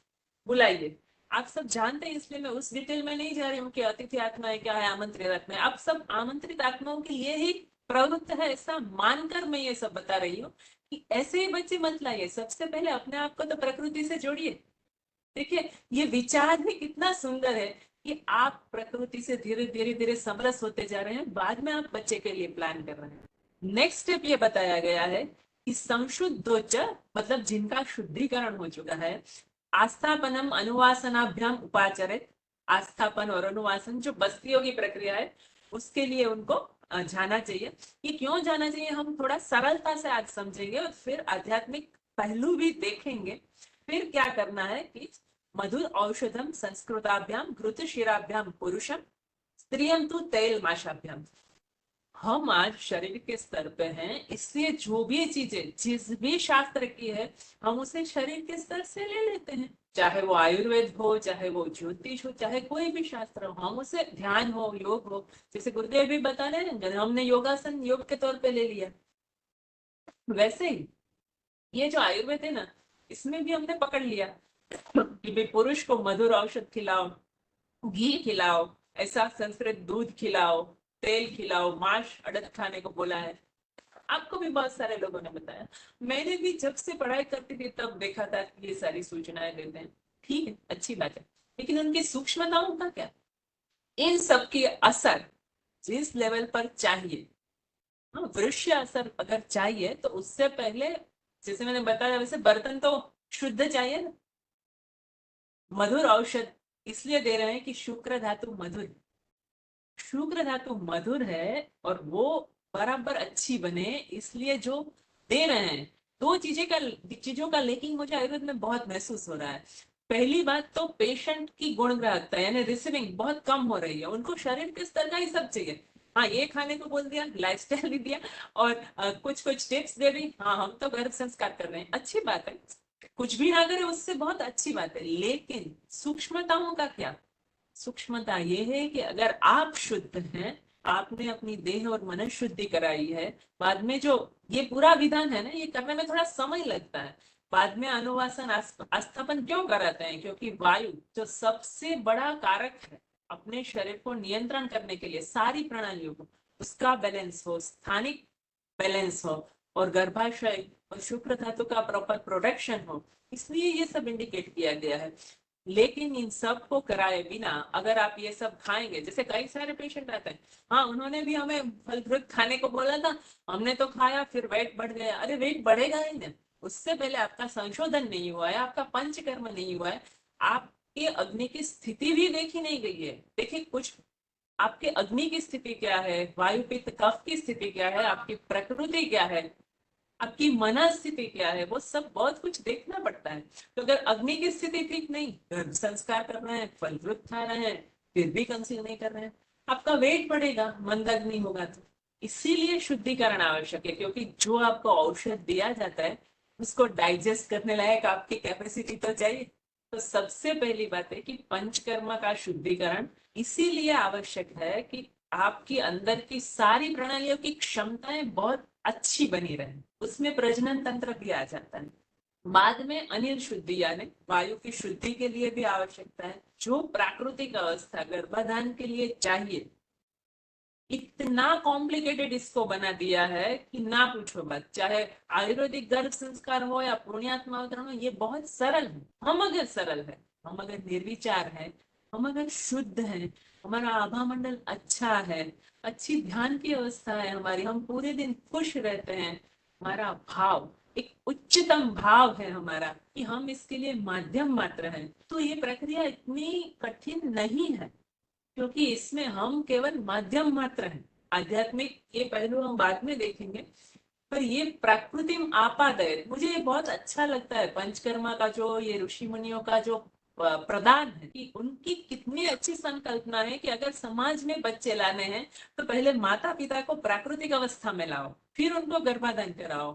बुलाइए। आप सब जानते हैं इसलिए मैं उस डिटेल में नहीं जा रही हूँ कि अतिथि आत्माएं क्या है, आमंत्रित आत्माएं। आप सब आमंत्रित आत्माओं के लिए ही प्रवृत्त है, ऐसा मानकर मैं ये सब बता रही हूँ कि ऐसे ही बच्चे मत लाइए। सबसे पहले अपने आप को तो प्रकृति से जोड़िए। देखिए ये विचार भी कितना सुंदर है कि आप प्रकृति से धीरे धीरे धीरे समरस होते जा रहे हैं, बाद में आप बच्चे के लिए प्लान कर रहे हैं। नेक्स्ट स्टेप ये बताया गया है कि संशुद्धोच्च मतलब जिनका शुद्धिकरण हो चुका है, आस्थापनम अनुवासनाभ्याम उपाचरित, आस्थापन और अनुवासन जो बस्तियों की प्रक्रिया है उसके लिए उनको जाना चाहिए। ये क्यों जाना चाहिए हम थोड़ा सरलता से आज समझेंगे और फिर आध्यात्मिक पहलू भी देखेंगे। फिर क्या करना है कि मधुर औषधम संस्कृताभ्याम घृत शिराभ्याम पुरुषम स्त्रियम तु तैल माशाभ्याम। हम आज शरीर के स्तर पे हैं, इसलिए जो भी चीजें जिस भी शास्त्र की है हम उसे शरीर के स्तर से ले लेते हैं, चाहे वो आयुर्वेद हो, चाहे वो ज्योतिष हो, चाहे कोई भी शास्त्र हो, हम उसे ध्यान हो, योग हो, जैसे गुरुदेव भी बता रहे हैं हमने योगासन योग के तौर पे ले लिया। वैसे ही ये जो आयुर्वेद है ना इसमें भी हमने पकड़ लिया कि भाई पुरुष को मधुर औषध खिलाओ, घी खिलाओ, ऐसा संस्कृत दूध खिलाओ, तेल खिलाओ, मांस अड़द खाने को बोला है। आपको भी बहुत सारे लोगों ने बताया। मैंने भी जब से पढ़ाई करती थी तब देखा था कि ये सारी सूचनाएं देते हैं। ठीक है, अच्छी बात है, लेकिन उनकी सूक्ष्मताओं का क्या? इन सब की असर जिस लेवल पर चाहिए, हाँ, दृश्य असर अगर चाहिए तो उससे पहले, जैसे मैंने बताया, वैसे बर्तन तो शुद्ध चाहिए ना। मधुर औषध इसलिए दे रहे हैं कि शुक्र धातु मधुर है। शुक्र धातु मधुर है और वो बराबर अच्छी बने, इसलिए जो दे रहे हैं। दो चीजों का लेकिन मुझे आयुर्वेद में बहुत महसूस हो रहा है। पहली बात तो पेशेंट की गुणग्राहकता यानी रिसीविंग बहुत कम हो रही है। उनको शरीर के स्तर का ही सब चाहिए। हाँ, ये खाने को बोल दिया, लाइफस्टाइल भी दिया और कुछ कुछ टिप्स दे दी। हाँ, हम तो गर्भ संस्कार कर रहे हैं, अच्छी बात है। कुछ भी ना करे उससे बहुत अच्छी बात है, लेकिन सूक्ष्मताओं का क्या? सूक्ष्मता ये है कि अगर आप शुद्ध हैं, आपने अपनी देह और मन शुद्धि कराई है, बाद में जो ये पूरा विधान है ना, ये करने में थोड़ा समय लगता है। बाद में अनुवासन आस्थापन क्यों कराते हैं? क्योंकि वायु जो सबसे बड़ा कारक है अपने शरीर को नियंत्रण करने के लिए, सारी प्रणालियों को, उसका बैलेंस हो, स्थानिक बैलेंस हो और गर्भाशय और शुक्र धातु का प्रॉपर प्रोटेक्शन हो, इसलिए ये सब इंडिकेट किया गया है। लेकिन इन सब को कराए बिना अगर आप ये सब खाएंगे, जैसे कई सारे पेशेंट आते हैं, हाँ उन्होंने भी हमें फल फ्रूट खाने को बोला था, हमने तो खाया, फिर वेट बढ़ गया। अरे वेट बढ़ेगा ही ना, उससे पहले आपका संशोधन नहीं हुआ है, आपका पंचकर्म नहीं हुआ है, आपके अग्नि की स्थिति भी देखी नहीं गई है। देखिए, कुछ आपके अग्नि की स्थिति क्या है, वायु पित्त कफ की स्थिति क्या है, आपकी प्रकृति क्या है, आपकी मनस्थिति क्या है, वो सब बहुत कुछ देखना पड़ता है। तो अगर अग्नि की स्थिति ठीक नहीं, गर्भ संस्कार कर रहे हैं, फल फ्रूट खा रहे हैं, फिर भी कंसीव नहीं कर रहे हैं, आपका वेट बढ़ेगा, मंद अग्नि होगा। तो इसीलिए शुद्धिकरण आवश्यक है, क्योंकि जो आपको औषध दिया जाता है उसको डाइजेस्ट करने लायक आपकी कैपेसिटी तो चाहिए। तो सबसे पहली बात है कि पंचकर्म का शुद्धिकरण इसीलिए आवश्यक है कि आपकी अंदर की सारी प्रणालियों की क्षमताएं बहुत अच्छी बनी रहे, उसमें प्रजनन तंत्र भी आ जाता है। बाद में अनिल शुद्धि यानी वायु की शुद्धि के लिए भी आवश्यकता है। जो प्राकृतिक अवस्था गर्भाधान के लिए चाहिए, इतना कॉम्प्लिकेटेड इसको बना दिया है कि ना पूछो बात। चाहे आयुर्वेदिक गर्भ संस्कार हो या पुण्यात्मा अवतरण हो, ये बहुत सरल है। हम अगर सरल है, हम अगर निर्विचार है, हम अगर शुद्ध है, हमारा आभा मंडल अच्छा है, अच्छी ध्यान की अवस्था है हमारी, हम पूरे दिन खुश रहते हैं, हमारा भाव एक उच्चतम भाव है हमारा, कि हम इसके लिए माध्यम मात्र हैं, तो ये प्रक्रिया इतनी कठिन नहीं है, क्योंकि इसमें हम केवल माध्यम मात्र हैं। आध्यात्मिक ये पहलू हम बाद में देखेंगे, पर ये प्रकृतिम आपादय मुझे ये बहुत अच्छा लगता है। पंचकर्मा का जो ये ऋषि मुनियों का जो प्रदान है, कि उनकी कितनी अच्छी संकल्पना है कि अगर समाज में बच्चे लाने हैं तो पहले माता पिता को प्राकृतिक अवस्था में लाओ, फिर उनको गर्भाधान कराओ,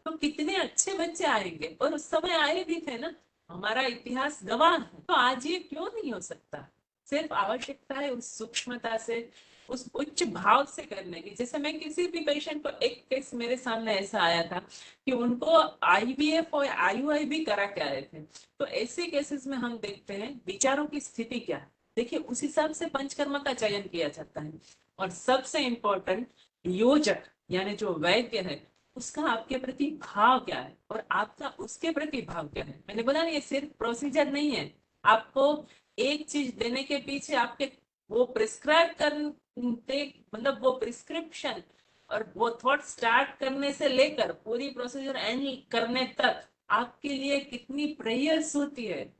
तो कितने अच्छे बच्चे आएंगे। और उस समय आए भी थे ना, हमारा इतिहास गवाह है। तो आज ये क्यों नहीं हो सकता? सिर्फ आवश्यकता है उस सूक्ष्मता से, उस उच्च भाव से करने की। जैसे मैं किसी भी पेशेंट को, एक केस मेरे सामने ऐसा आया था कि उनको आईवीएफ और आईयूआई भी करा के आए थे। तो ऐसे केसेस में हम देखते हैं विचारों की स्थिति क्या है, देखिए उस हिसाब से पंचकर्म का चयन किया जाता है। और सबसे इम्पोर्टेंट, योजक यानी जो वैद्य है, उसका आपके प्रति भाव क्या है और आपका उसके प्रति भाव क्या है। मैंने बोला ना, ये सिर्फ प्रोसीजर नहीं है। आपको एक चीज देने के पीछे आपके वो प्रिस्क्राइब करते, मतलब वो प्रिस्क्रिप्शन और वो थॉट स्टार्ट करने से लेकर पूरी प्रोसीजर एंड करने तक आपके लिए कितनी प्रेयर्स होती है।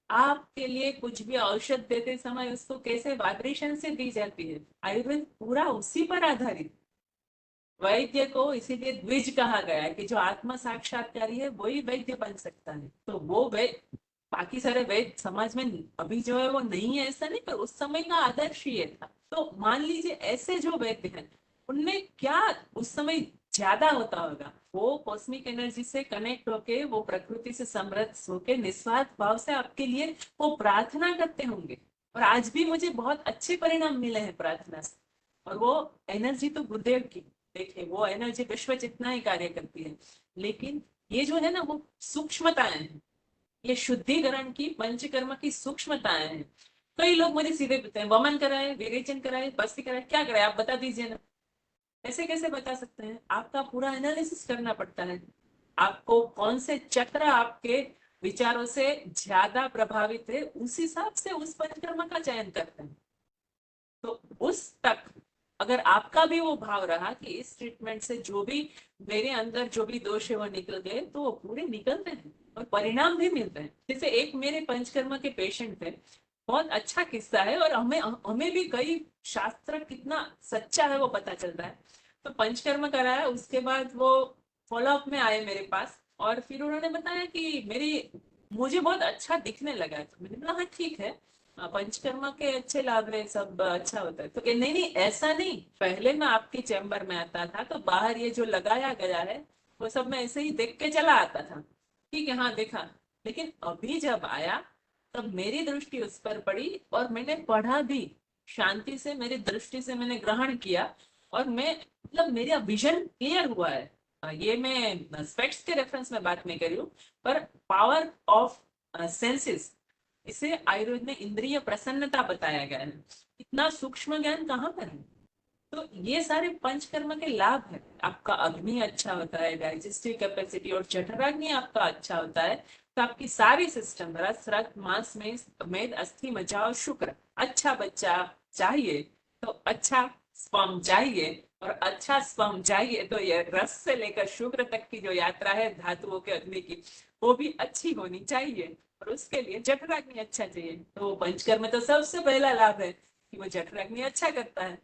आपके लिए कुछ भी औषध देते समय उसको कैसे वाइब्रेशन से दी जाती है। आयुर्वेद पूरा उसी पर आधारित। वैद्य को इसीलिए द्विज कहा गया है कि जो आत्मा साक्षात्कारी है वही वैद्य बन सकता है। तो वो वैद्य, बाकी सारे वैद्य समाज में अभी जो है वो नहीं है ऐसा नहीं, पर उस समय का आदर्श ये था। तो मान लीजिए ऐसे जो वैद्य हैं, उनमें क्या उस समय ज्यादा होता होगा, वो कॉस्मिक एनर्जी से कनेक्ट होके, वो प्रकृति से समृद्ध होके, निस्वार्थ भाव से आपके लिए वो प्रार्थना करते होंगे। और आज भी मुझे बहुत अच्छे परिणाम मिले हैं प्रार्थना से। और वो एनर्जी तो गुरुदेव की, देखिए वो एनर्जी विश्व जितना ही कार्य करती है। लेकिन ये जो है ना, वो सूक्ष्मताएं हैं। ये शुद्धिकरण की पंचकर्म की सूक्ष्मताएं हैं। कई लोग मुझे सीधे पूछते हैं वमन कराए, विरेचन कराए, बस्ती कराए, क्या कराए आप बता दीजिए ना। ऐसे कैसे बता सकते हैं? आपका पूरा एनालिसिस करना पड़ता है। आपको कौन से चक्र आपके विचारों से ज्यादा प्रभावित है, उस हिसाब से उस पंचकर्म का चयन करते हैं। तो उस तक अगर आपका भी वो भाव रहा कि इस ट्रीटमेंट से जो भी मेरे अंदर जो भी दोष है वो निकल गए, तो वो पूरे निकलते हैं और परिणाम भी मिलते हैं। जैसे एक मेरे पंचकर्म के पेशेंट थे, बहुत अच्छा किस्सा है, और हमें हमें भी कई शास्त्र कितना सच्चा है वो पता चलता है। तो पंचकर्म कराया, उसके बाद वो फॉलोअप में आए मेरे पास, और फिर उन्होंने बताया कि मेरी मुझे बहुत अच्छा दिखने लगा। तो मैंने बोला हाँ ठीक है, पंचकर्मा के अच्छे लाभ है, सब अच्छा होता है। तो कि नहीं नहीं ऐसा नहीं, पहले मैं आपके चैम्बर में आता था तो बाहर ये जो लगाया गया है वो सब मैं ऐसे ही देख के चला आता था। ठीक है, हाँ देखा, लेकिन अभी जब आया तब मेरी दृष्टि उस पर पड़ी और मैंने पढ़ा भी, शांति से मेरी दृष्टि से मैंने ग्रहण किया, और मैं मतलब मेरा विजन क्लियर हुआ है। ये मैं स्पेक्ट्स के रेफरेंस में बात नहीं कर रही हूँ, पर पावर ऑफ सेंसेस, इसे आयुर्वेद में इंद्रिय प्रसन्नता बताया गया है। इतना सूक्ष्म ज्ञान कहाँ पर है? तो ये सारे पंचकर्म के लाभ है। आपका अग्नि अच्छा होता है, डाइजेस्टिव कैपेसिटी, और जठराग्नि आपका अच्छा होता है, तो आपकी सारी सिस्टम रस रक्त मांस में मेद अस्थि मज्जा और शुक्र, अच्छा बच्चा चाहिए तो अच्छा स्पर्म चाहिए, और अच्छा स्पर्म चाहिए तो ये रस से लेकर शुक्र तक की जो यात्रा है धातुओं के अग्नि की, वो भी अच्छी होनी चाहिए, और उसके लिए जठराग्नि अच्छा चाहिए। तो पंचकर्म तो सबसे पहला लाभ है कि वो जठराग्नि अच्छा करता है।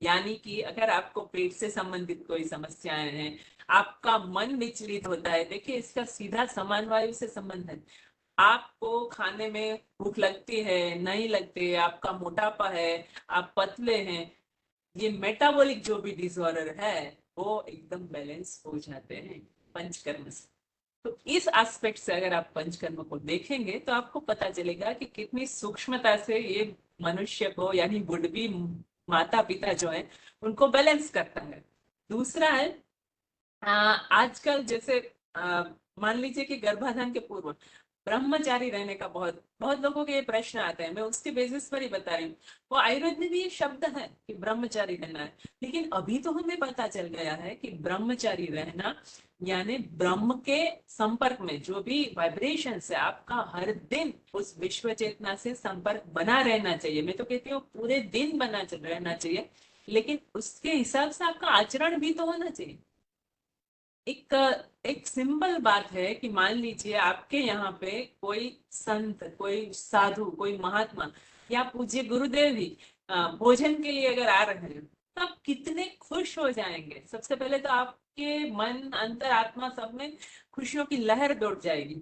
यानी कि अगर आपको पेट से संबंधित कोई समस्याएं हैं, आपका मन विचलित होता है, देखिए इसका सीधा समान वायु से संबंध है। आपको खाने में भूख लगती है, नहीं लगती है, आपका मोटापा है, आप पतले हैं, ये मेटाबॉलिक जो भी डिसऑर्डर है वो एकदम बैलेंस हो जाते हैं पंचकर्म से। तो इस एस्पेक्ट से अगर आप पंचकर्म को देखेंगे तो आपको पता चलेगा कि कितनी सूक्ष्मता से ये मनुष्य को, यानी वुड बी माता पिता जो है, उनको बैलेंस करता है। दूसरा है आजकल जैसे मान लीजिए कि गर्भाधान के पूर्व ब्रह्मचारी रहने का बहुत बहुत लोगों के ये प्रश्न आते हैं, मैं उसके बेसिस पर ही बता रही हूँ। वो आयुर्वेद में भी ये शब्द है कि ब्रह्मचारी रहना है, लेकिन अभी तो हमें पता चल गया है कि ब्रह्मचारी रहना यानी ब्रह्म के संपर्क में जो भी वाइब्रेशन है, आपका हर दिन उस विश्व चेतना से संपर्क बना रहना चाहिए। मैं तो कहती हूँ पूरे दिन बना रहना चाहिए, लेकिन उसके हिसाब से आपका आचरण भी तो होना चाहिए। एक एक सिंपल बात है कि मान लीजिए आपके यहाँ पे कोई संत, कोई साधु, कोई महात्मा या पूज्य गुरुदेव भी भोजन के लिए अगर आ रहे हैं, तो आप कितने खुश हो जाएंगे। सबसे पहले तो आपके मन अंतर आत्मा सब में खुशियों की लहर दौड़ जाएगी।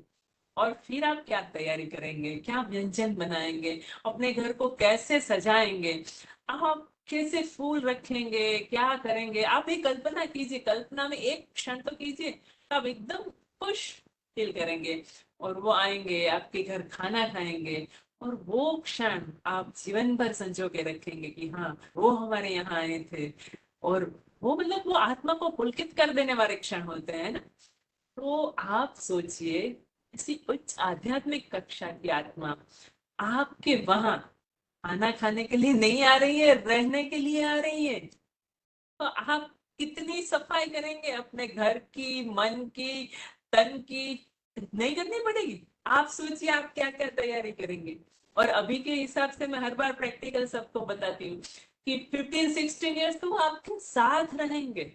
और फिर आप क्या तैयारी करेंगे, क्या व्यंजन बनाएंगे, अपने घर को कैसे सजाएंगे, आप कैसे फूल रखेंगे, क्या करेंगे, आप एक कल्पना कीजिए, कल्पना में एक क्षण तो कीजिए, तो आप एकदम खुश फील करेंगे। और वो आएंगे आपके घर, खाना खाएंगे, और वो क्षण आप जीवन भर संजो के रखेंगे कि हाँ वो हमारे यहाँ आए थे। और वो मतलब वो आत्मा को पुलकित कर देने वाले क्षण होते हैं ना। तो आप सोचिए, ऐसी उच्च आध्यात्मिक कक्षा की आत्मा आपके वहां खाना खाने के लिए नहीं आ रही है, रहने के लिए आ रही है, तो आप कितनी सफाई करेंगे अपने घर की, मन की, तन की? नहीं करनी पड़ेगी? आप सोचिए आप क्या क्या तैयारी करेंगे। और अभी के हिसाब से मैं हर बार प्रैक्टिकल सबको बताती हूँ कि 15-16 ईयर्स तो वो आपके साथ रहेंगे,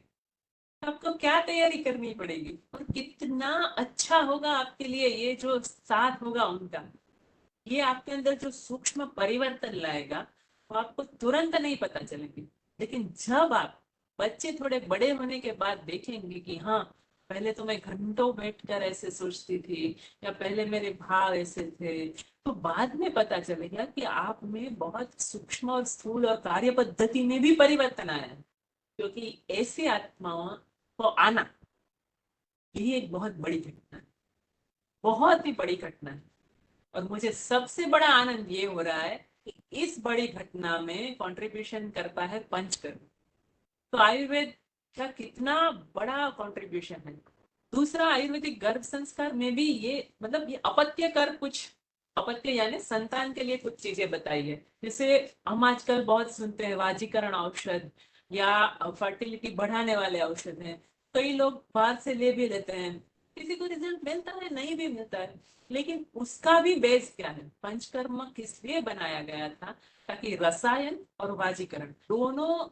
आपको क्या तैयारी करनी पड़ेगी, और कितना अच्छा होगा आपके लिए ये जो साथ होगा उनका। ये आपके अंदर जो सूक्ष्म परिवर्तन लाएगा वो आपको तुरंत नहीं पता चलेंगे, लेकिन जब आप बच्चे थोड़े बड़े होने के बाद देखेंगे कि हाँ पहले तो मैं घंटों बैठकर ऐसे सोचती थी, या पहले मेरे भाव ऐसे थे, तो बाद में पता चलेगा कि आप में बहुत सूक्ष्म और स्थूल और कार्य पद्धति में भी परिवर्तन आया है। क्योंकि ऐसी आत्माओं को आना ये एक बहुत बड़ी घटना है, बहुत ही बड़ी घटना है। और मुझे सबसे बड़ा आनंद ये हो रहा है कि इस बड़ी घटना में कंट्रीब्यूशन करता है पंचकर्म। तो आयुर्वेद का कितना बड़ा कंट्रीब्यूशन है। दूसरा आयुर्वेदिक गर्भ संस्कार में भी ये मतलब ये अपत्य कर कुछ, अपत्य यानी संतान के लिए कुछ चीजें बताई है। जैसे हम आजकल बहुत सुनते हैं वाजीकरण औषध या फर्टिलिटी बढ़ाने वाले औषध हैं, कई लोग बाहर से ले भी लेते हैं, किसी को रिजल्ट मिलता है नहीं भी मिलता है, लेकिन उसका भी बेस क्या है? पंचकर्म किस लिए बनाया गया था? ताकि रसायन और वाजीकरण दोनों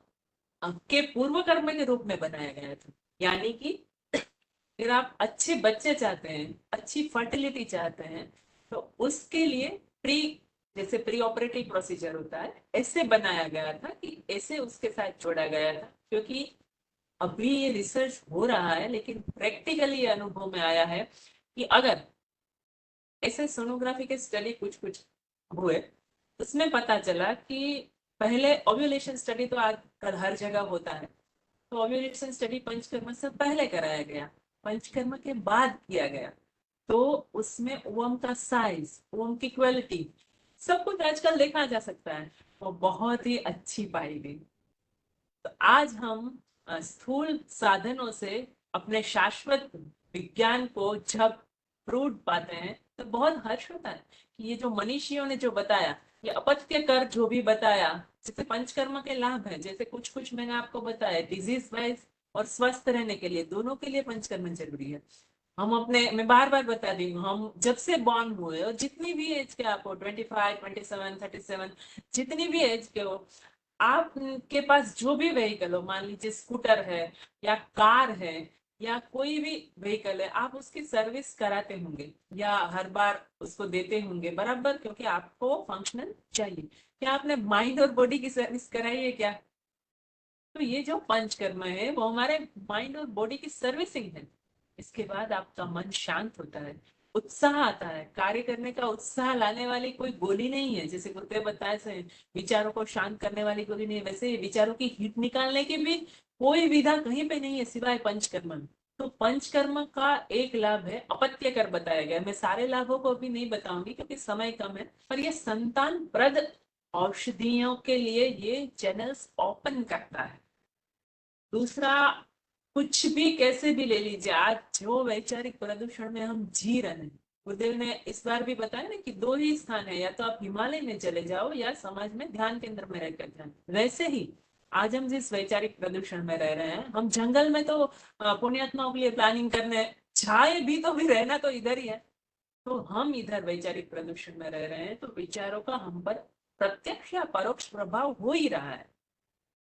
के पूर्व कर्म के रूप में बनाया गया था। यानी कि अगर आप अच्छे बच्चे चाहते हैं, अच्छी फर्टिलिटी चाहते हैं, तो उसके लिए प्री, जैसे प्री ऑपरेटिव प्रोसीजर होता है, ऐसे बनाया गया था कि ऐसे उसके साथ जोड़ा गया था। क्योंकि अभी ये रिसर्च हो रहा है, लेकिन प्रैक्टिकली अनुभव में आया है कि अगर ऐसे सोनोग्राफी के स्टडी कुछ कुछ हुए, उसमें पता चला कि पहले ओव्यूलेशन स्टडी तो आजकल हर जगह होता है, तो ओव्यूलेशन स्टडी पंचकर्म से पहले कराया गया, पंचकर्म के बाद किया गया, तो उसमें ओवम का साइज, ओवम की क्वालिटी, सब कुछ आजकल देखा जा सकता है, वो बहुत ही अच्छी पाई गई। तो आज हम स्थूल साधनों से अपने शाश्वत विज्ञान को जब प्रूव पाते हैं, तो बहुत हर्ष होता है कि ये जो मनीषियों ने जो बताया, ये अपत्य कर जो भी बताया, जैसे पंचकर्म के लाभ है, जैसे कुछ कुछ मैंने आपको बताया, डिजीज वाइज और स्वस्थ रहने के लिए, दोनों के लिए पंचकर्म जरूरी है। हम अपने, मैं बार बार बता दी हूँ, हम जब से बॉर्न हुए और जितनी भी एज के आप हो, 25, 27, 37, जितनी भी एज के हो, आपके पास जो भी व्हीकल हो, मान लीजिए स्कूटर है या कार है या कोई भी व्हीकल है, आप उसकी सर्विस कराते होंगे या हर बार उसको देते होंगे बराबर, क्योंकि आपको फंक्शनल चाहिए। क्या आपने माइंड और बॉडी की सर्विस कराई है क्या? तो ये जो पंचकर्म है वो हमारे माइंड और बॉडी की सर्विसिंग है। इसके बाद आपका मन शांत होता है, उत्साह आता है, कार्य करने का उत्साह लाने वाली कोई गोली नहीं है, जैसे गुरुदेव बताए से विचारों को शांत करने वाली गोली नहीं है, वैसे विचारों की हिट निकालने की भी कोई विधा कहीं पे नहीं है सिवाय पंचकर्म में। तो पंचकर्म का एक लाभ है अपत्य कर, बताया गया। मैं सारे लाभों को भी नहीं बताऊंगी क्योंकि समय कम है, पर ये संतान प्रद औषधियों के लिए ये चैनल्स ओपन करता है। दूसरा, कुछ भी कैसे भी ले लीजिए, आज जो वैचारिक प्रदूषण में हम जी रहे हैं, गुरुदेव ने इस बार भी बताया ना कि दो ही स्थान है, या तो आप हिमालय में चले जाओ या समाज में ध्यान केंद्र में रहकर ध्यान। वैसे ही आज हम जिस वैचारिक प्रदूषण में रह रहे हैं, हम जंगल में तो पुण्यात्माओं के लिए प्लानिंग करने चाहे भी रहना तो इधर ही है, तो हम इधर वैचारिक प्रदूषण में रह रहे हैं, तो विचारों का हम पर प्रत्यक्ष या परोक्ष प्रभाव हो ही रहा है।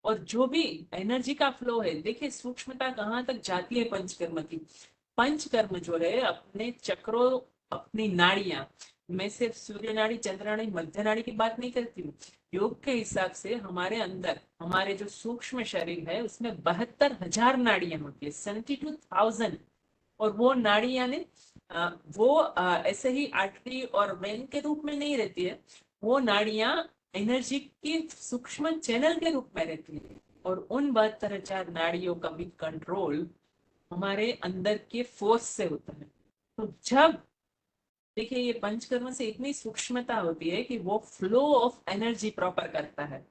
और जो भी एनर्जी का फ्लो है, देखिए सूक्ष्मता कहाँ तक जाती है पंचकर्म की। पंचकर्म जो है अपने चक्रों, अपनी नाड़ियां, मैं सिर्फ सूर्य नाड़ी, चंद्र नाड़ी, मध्य नाड़ी की बात नहीं करती हूँ, योग के हिसाब से हमारे अंदर, हमारे जो सूक्ष्म शरीर है उसमें 72,000 नाड़ियां होती है, 72,000। और वो नाड़ियां ने वो ऐसे ही आर्टरी और वेन के रूप में नहीं रहती है, वो नाड़ियां एनर्जी की सूक्ष्म चैनल के रूप में रहती है। और उन 72,000 नाड़ियों का भी कंट्रोल हमारे अंदर के फोर्स से होता है। तो जब देखिए ये पंचकर्म से इतनी सूक्ष्मता होती है कि वो फ्लो ऑफ एनर्जी प्रॉपर करता है,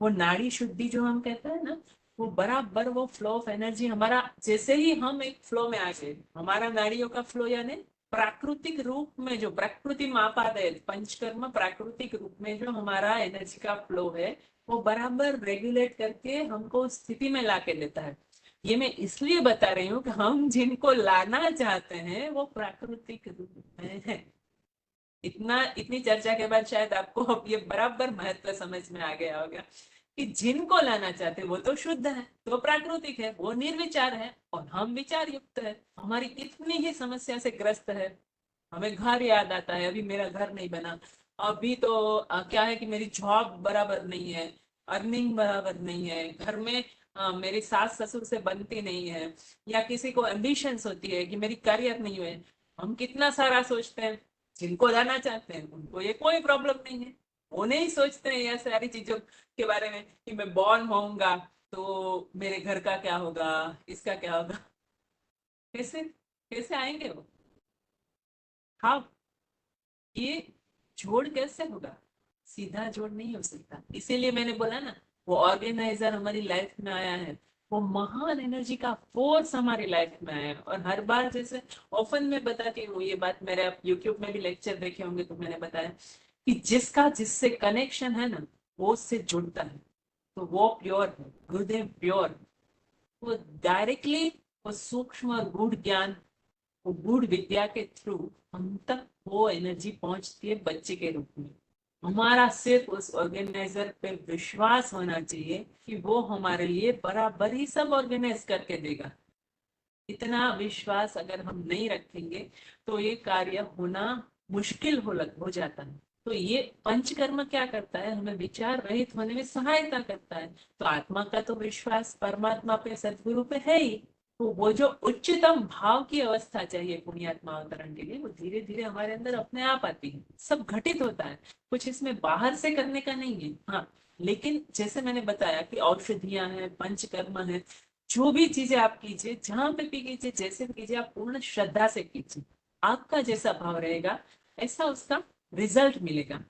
वो नाड़ी शुद्धि जो हम कहते हैं ना, वो बराबर वो फ्लो ऑफ एनर्जी हमारा, जैसे ही हम एक फ्लो में आ गए, हमारा नाड़ियों का फ्लो यानी प्राकृतिक रूप में जो प्रकृति मापा दे, पंचकर्म प्राकृतिक रूप में जो हमारा एनर्जी का फ्लो है, वो बराबर रेगुलेट करके हमको स्थिति में ला के देता है। ये मैं इसलिए बता रही हूँ कि हम जिनको लाना चाहते हैं वो प्राकृतिक रूप में है। इतनी चर्चा के बाद शायद आपको अब ये बराबर महत्व समझ में आ गया होगा कि जिनको लाना चाहते हैं वो तो शुद्ध है, तो प्राकृतिक है, वो निर्विचार है, और हम विचार युक्त है। हमारी इतनी ही समस्या से ग्रस्त है, हमें घर याद आता है, अभी मेरा घर नहीं बना, अभी तो क्या है कि मेरी जॉब बराबर नहीं है, अर्निंग बराबर नहीं है, घर में मेरी सास ससुर से बनती नहीं है, या किसी को एम्बिशंस होती है कि मेरी करियर नहीं हुए। हम कितना सारा सोचते हैं, जिनको लाना चाहते हैं उनको ये कोई प्रॉब्लम नहीं है, वो नहीं सोचते हैं ये सारी चीजों के बारे में कि मैं बॉर्न होऊंगा तो मेरे घर का क्या होगा, इसका क्या होगा, कैसे कैसे आएंगे वो। हाँ, ये जोड़ कैसे होगा? सीधा जोड़ नहीं हो सकता। इसीलिए मैंने बोला ना, वो ऑर्गेनाइजर हमारी लाइफ में आया है, वो महान एनर्जी का फोर्स हमारी लाइफ में है। और हर बार जैसे ऑफन मैं बताती हूँ ये बात, मेरे आप यूट्यूब में भी लेक्चर देखे होंगे तो मैंने बताया कि जिसका जिससे कनेक्शन है ना वो उससे जुड़ता है, तो वो प्योर है, गुरुदेव प्योर। वो डायरेक्टली वो सूक्ष्म और गूढ़ ज्ञान, वो गूढ़ विद्या के थ्रू हम तक वो एनर्जी पहुंचती है बच्चे के रूप में। हमारा सिर्फ उस ऑर्गेनाइजर पे विश्वास होना चाहिए कि वो हमारे लिए बराबर ही सब ऑर्गेनाइज करके देगा। इतना विश्वास अगर हम नहीं रखेंगे तो ये कार्य होना मुश्किल हो जाता है। तो ये पंचकर्म क्या करता है, हमें विचार रहित होने में सहायता करता है। तो आत्मा का तो विश्वास परमात्मा पे, सदगुरु पे है ही। तो वो जो उच्चतम भाव की अवस्था चाहिए पुण्यात्मा अवतरण के लिए, वो धीरे धीरे हमारे अंदर अपने आप आती है, सब घटित होता है। कुछ इसमें बाहर से करने का नहीं है। हाँ, लेकिन जैसे मैंने बताया कि औषधियां हैं, पंचकर्म है, जो भी चीजें आप कीजिए, जहां पे भी कीजिए, जैसे भी कीजिए, आप पूर्ण श्रद्धा से कीजिए। आपका जैसा भाव रहेगा ऐसा उसका रिजल्ट मिलेगा।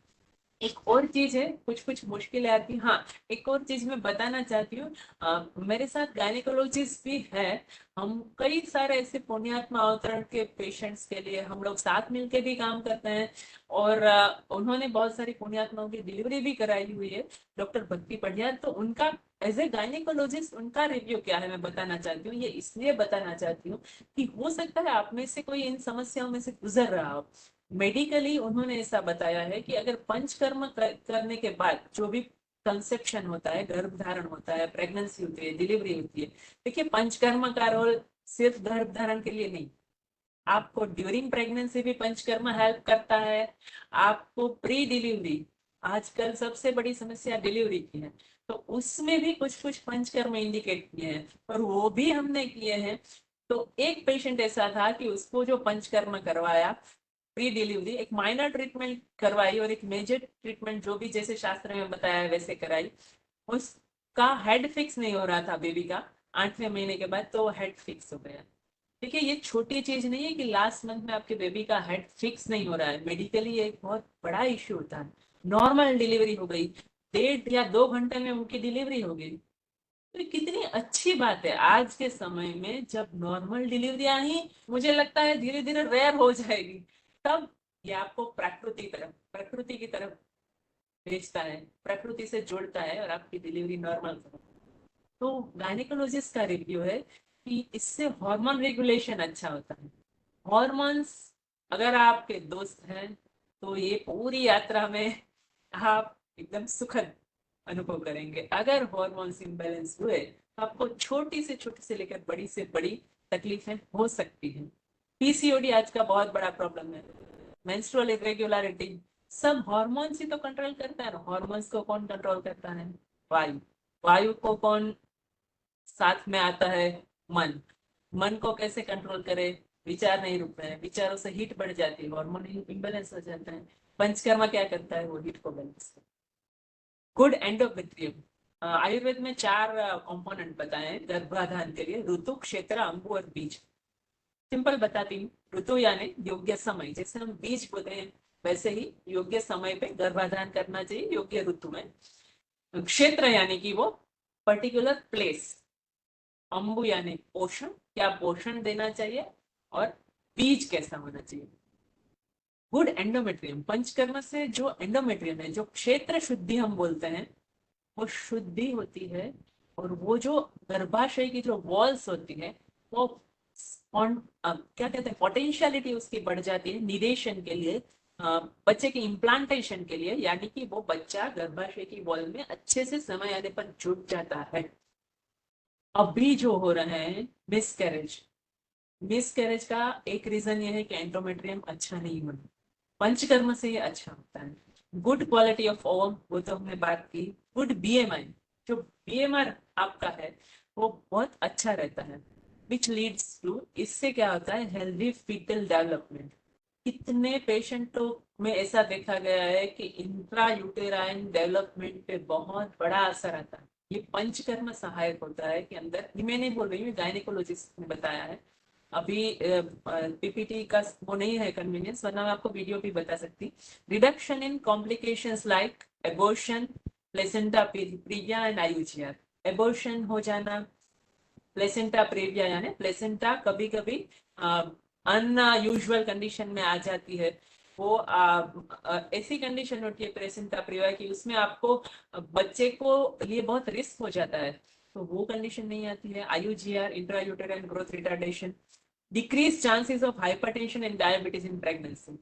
एक और चीज है, कुछ कुछ मुश्किलें आती हैं। हाँ, एक और चीज मैं बताना चाहती हूँ। मेरे साथ गायनिकोलॉजिस्ट भी है। हम कई सारे ऐसे पुण्यात्मा अवतरण के पेशेंट्स के लिए हम लोग साथ मिलके भी काम करते हैं। और उन्होंने बहुत सारी पुण्यात्माओं की डिलीवरी भी कराई हुई है, डॉक्टर भक्ति पढ़ियार। तो उनका एज ए गायनिकोलॉजिस्ट उनका रिव्यू क्या है मैं बताना चाहती हूँ। ये इसलिए बताना चाहती हूँ कि हो सकता है आप में से कोई इन समस्याओं में से गुजर रहा हो। मेडिकली उन्होंने ऐसा बताया है कि अगर पंचकर्म करने के बाद जो भी कंसेप्शन होता है, गर्भ धारण होता है, प्रेगनेंसी होती है, डिलीवरी होती है, देखिए पंचकर्म का रोल सिर्फ गर्भ धारण के लिए नहीं, आपको ड्यूरिंग प्रेगनेंसी भी पंचकर्म हेल्प करता है। आपको प्री डिलीवरी, आजकल सबसे बड़ी समस्या डिलीवरी की है, तो उसमें भी कुछ कुछ पंचकर्म इंडिकेट किए हैं और वो भी हमने किए हैं। तो एक पेशेंट ऐसा था कि उसको जो पंचकर्म करवाया प्री डिलीवरी, एक माइनर ट्रीटमेंट करवाई और एक मेजर ट्रीटमेंट जो भी जैसे शास्त्र में बताया है वैसे कराई, उसका हेड फिक्स नहीं हो रहा था बेबी का। 8वें महीने के बाद तो हेड फिक्स हो गया। देखिए ये छोटी चीज नहीं है कि लास्ट मंथ में आपके बेबी का हेड फिक्स नहीं हो रहा है, मेडिकली एक बहुत बड़ा इश्यू होता है। नॉर्मल डिलीवरी हो गई, 1.5 या 2 घंटे में उनकी डिलीवरी हो गई। तो ये कितनी अच्छी बात है आज के समय में, जब नॉर्मल डिलीवरियां ही मुझे लगता है धीरे धीरे रेयर हो जाएगी, तब ये आपको प्रकृति की तरफ भेजता है, प्रकृति से जोड़ता है और आपकी डिलीवरी नॉर्मल। तो गायनेकोलॉजिस्ट का रिव्यू है कि इससे हार्मोन रेगुलेशन अच्छा होता है। हॉर्मोन्स अगर आपके दोस्त हैं तो ये पूरी यात्रा में आप एकदम सुखद अनुभव करेंगे। अगर हॉर्मोन्स इम्बैलेंस हुए तो आपको छोटी से लेकर बड़ी से बड़ी तकलीफें हो सकती हैं। पीसीओडी आज का बहुत बड़ा प्रॉब्लम है, मेंस्ट्रुअल इरेगुलरिटी, सब हॉर्मोन्स ही तो कंट्रोल करता है ना। हॉर्मोन्स को कौन कंट्रोल करता है? वायु। वायु को कौन साथ में आता है? मन। मन को कैसे कंट्रोल करे? विचार नहीं रुक रहे हैं, विचारों से हीट बढ़ जाती है, हार्मोन इम्बैलेंस हो जाता है। पंचकर्मा क्या करता है? वो हीट को बैलेंस करता है। गुड एंडोमेट्रियम, आयुर्वेद में 4 कंपोनेंट बताए हैं गर्भाधान के लिए: ऋतु, क्षेत्र, अंबु और बीज। सिंपल बताती हूँ। ऋतु यानी योग्य समय, जैसे हम बीज बोते हैं वैसे ही योग्य समय पे गर्भाधान करना चाहिए, योग्य ऋतु में। क्षेत्र यानी कि वो पर्टिकुलर प्लेस। अंबु यानी पोषण, क्या पोषण देना चाहिए, और बीज कैसा होना चाहिए। गुड एंडोमेट्रियम, पंचकर्म से जो एंडोमेट्रियम है, जो क्षेत्र शुद्धि हम बोलते हैं, वो शुद्धि होती है। और वो जो गर्भाशय की जो वॉल्स होती है वो क्या कहते हैं, पोटेंशियलिटी उसकी बढ़ जाती है निदेशन के लिए, बच्चे की इम्प्लांटेशन के लिए, यानी कि वो बच्चा गर्भाशय की वॉल में अच्छे से समय आने पर जुट जाता है। अभी जो हो रहे हैं मिसकैरेज, मिसकैरेज का एक रीजन ये है कि एंडोमेट्रियम अच्छा नहीं होना। पंचकर्म से ये अच्छा होता है। गुड क्वालिटी ऑफ ओवम, वो तो हमने बात की। गुड बीएमआई, जो बीएमआर आपका है वो बहुत अच्छा रहता है, विच लीड्स टू, इससे क्या होता है, हेल्दी फीटल डेवलपमेंट। कितने पेशेंटों में ऐसा देखा गया है कि इंट्रा यूटेराइन डेवलपमेंट पे बहुत बड़ा असर आता है। ये पंचकर्म सहायक होता है कि अंदर, मैं नहीं बोल रही हूँ, गायनेकोलॉजिस्ट ने बताया है। अभी पीपीटी का वो नहीं है कन्वीनियंस, वरना मैं आपको वीडियो भी बता सकती। Reduction in complications like abortion, placenta previa and आयुजिया। एबॉर्शन हो जाना, प्लेसेंटा प्रेविया यानी प्लेसेंटा कभी कभी अनयूजुअल कंडीशन में आ जाती है। वो ऐसी कंडीशन होती है प्लेसेंटा प्रेविया की, उसमें आपको बच्चे को लिए बहुत रिस्क हो जाता है, तो वो कंडीशन नहीं आती है। IUGR intrauterine growth retardation, decrease chances of hypertension and diabetes in pregnancy.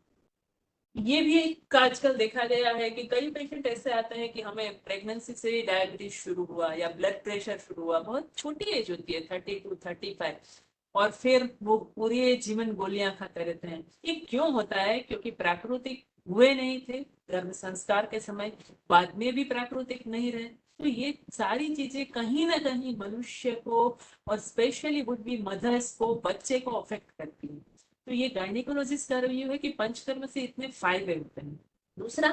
ये भी एक आजकल देखा गया है कि कई पेशेंट ऐसे आते हैं कि हमें प्रेगनेंसी से ही डायबिटीज शुरू हुआ या ब्लड प्रेशर शुरू हुआ, बहुत छोटी एज होती है 30 to 35, और फिर वो पूरे जीवन गोलियां खाते रहते हैं। ये क्यों होता है? क्योंकि प्राकृतिक हुए नहीं थे गर्भ संस्कार के समय, बाद में भी प्राकृतिक नहीं रहे। तो ये सारी चीजें कहीं ना कहीं मनुष्य को और स्पेशली वुड बी मदर्स को, बच्चे को अफेक्ट करती है। तो ये गायनिकोलॉजिस्ट का रिव्यू है कि पंचकर्म से इतने फायदे होते हैं। दूसरा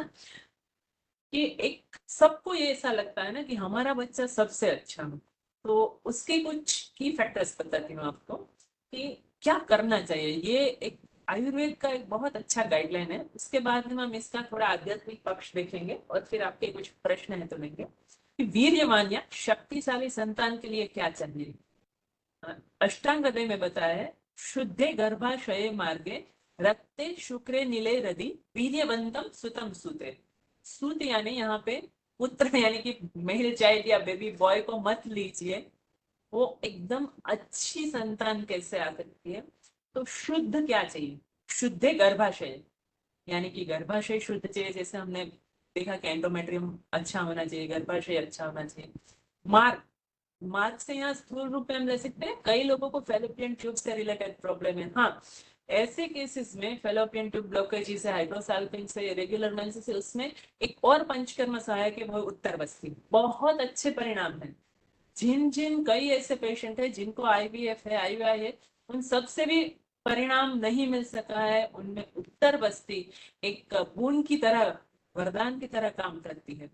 कि एक सबको ये ऐसा लगता है ना कि हमारा बच्चा सबसे अच्छा हो, तो उसके कुछ की फैक्टर्स बताती हूँ आपको कि क्या करना चाहिए। ये एक आयुर्वेद का एक बहुत अच्छा गाइडलाइन है। उसके बाद में हम इसका थोड़ा आध्यात्मिक पक्ष देखेंगे और फिर आपके कुछ प्रश्न है तो लेंगे कि वीर्यवान या शक्तिशाली संतान के लिए क्या चाहिए। अष्टांग हृदय में बताया है, शुद्धे गर्भाशय मार्गे रक्ते शुक्रे नीले हृदि वीर्यवंतम सुतम सुते। सुत यानी यहाँ पे पुत्र यानी कि मेल चाइल्ड या बेबी बॉय को मत लीजिए, वो एकदम अच्छी संतान कैसे आ सकती है। तो शुद्ध क्या चाहिए? शुद्ध गर्भाशय यानी कि गर्भाशय शुद्ध चाहिए, जैसे हमने देखा कि एंडोमेट्रियम अच्छा होना चाहिए, गर्भाशय अच्छा होना चाहिए। मार्ग, मार्ग से यहाँ स्थूल रूप में हम ले सकते हैं, कई लोगों को फेलोपियन ट्यूब से रिलेटेड प्रॉब्लम है। हाँ, ऐसे केसेस में फेलोपियन ट्यूब ब्लॉकेज से, हाइड्रोसाल्पिन से, रेगुलर मेंसेस से, उसमें एक और पंचकर्म सहायक है, वो उत्तर बस्ती। बहुत अच्छे परिणाम है। जिन जिन कई ऐसे पेशेंट है जिनको IVF है, IUI है, उन सब से भी परिणाम नहीं मिल सका है, उनमें उत्तर बस्ती एक बूंद की तरह, वरदान की तरह काम करती है।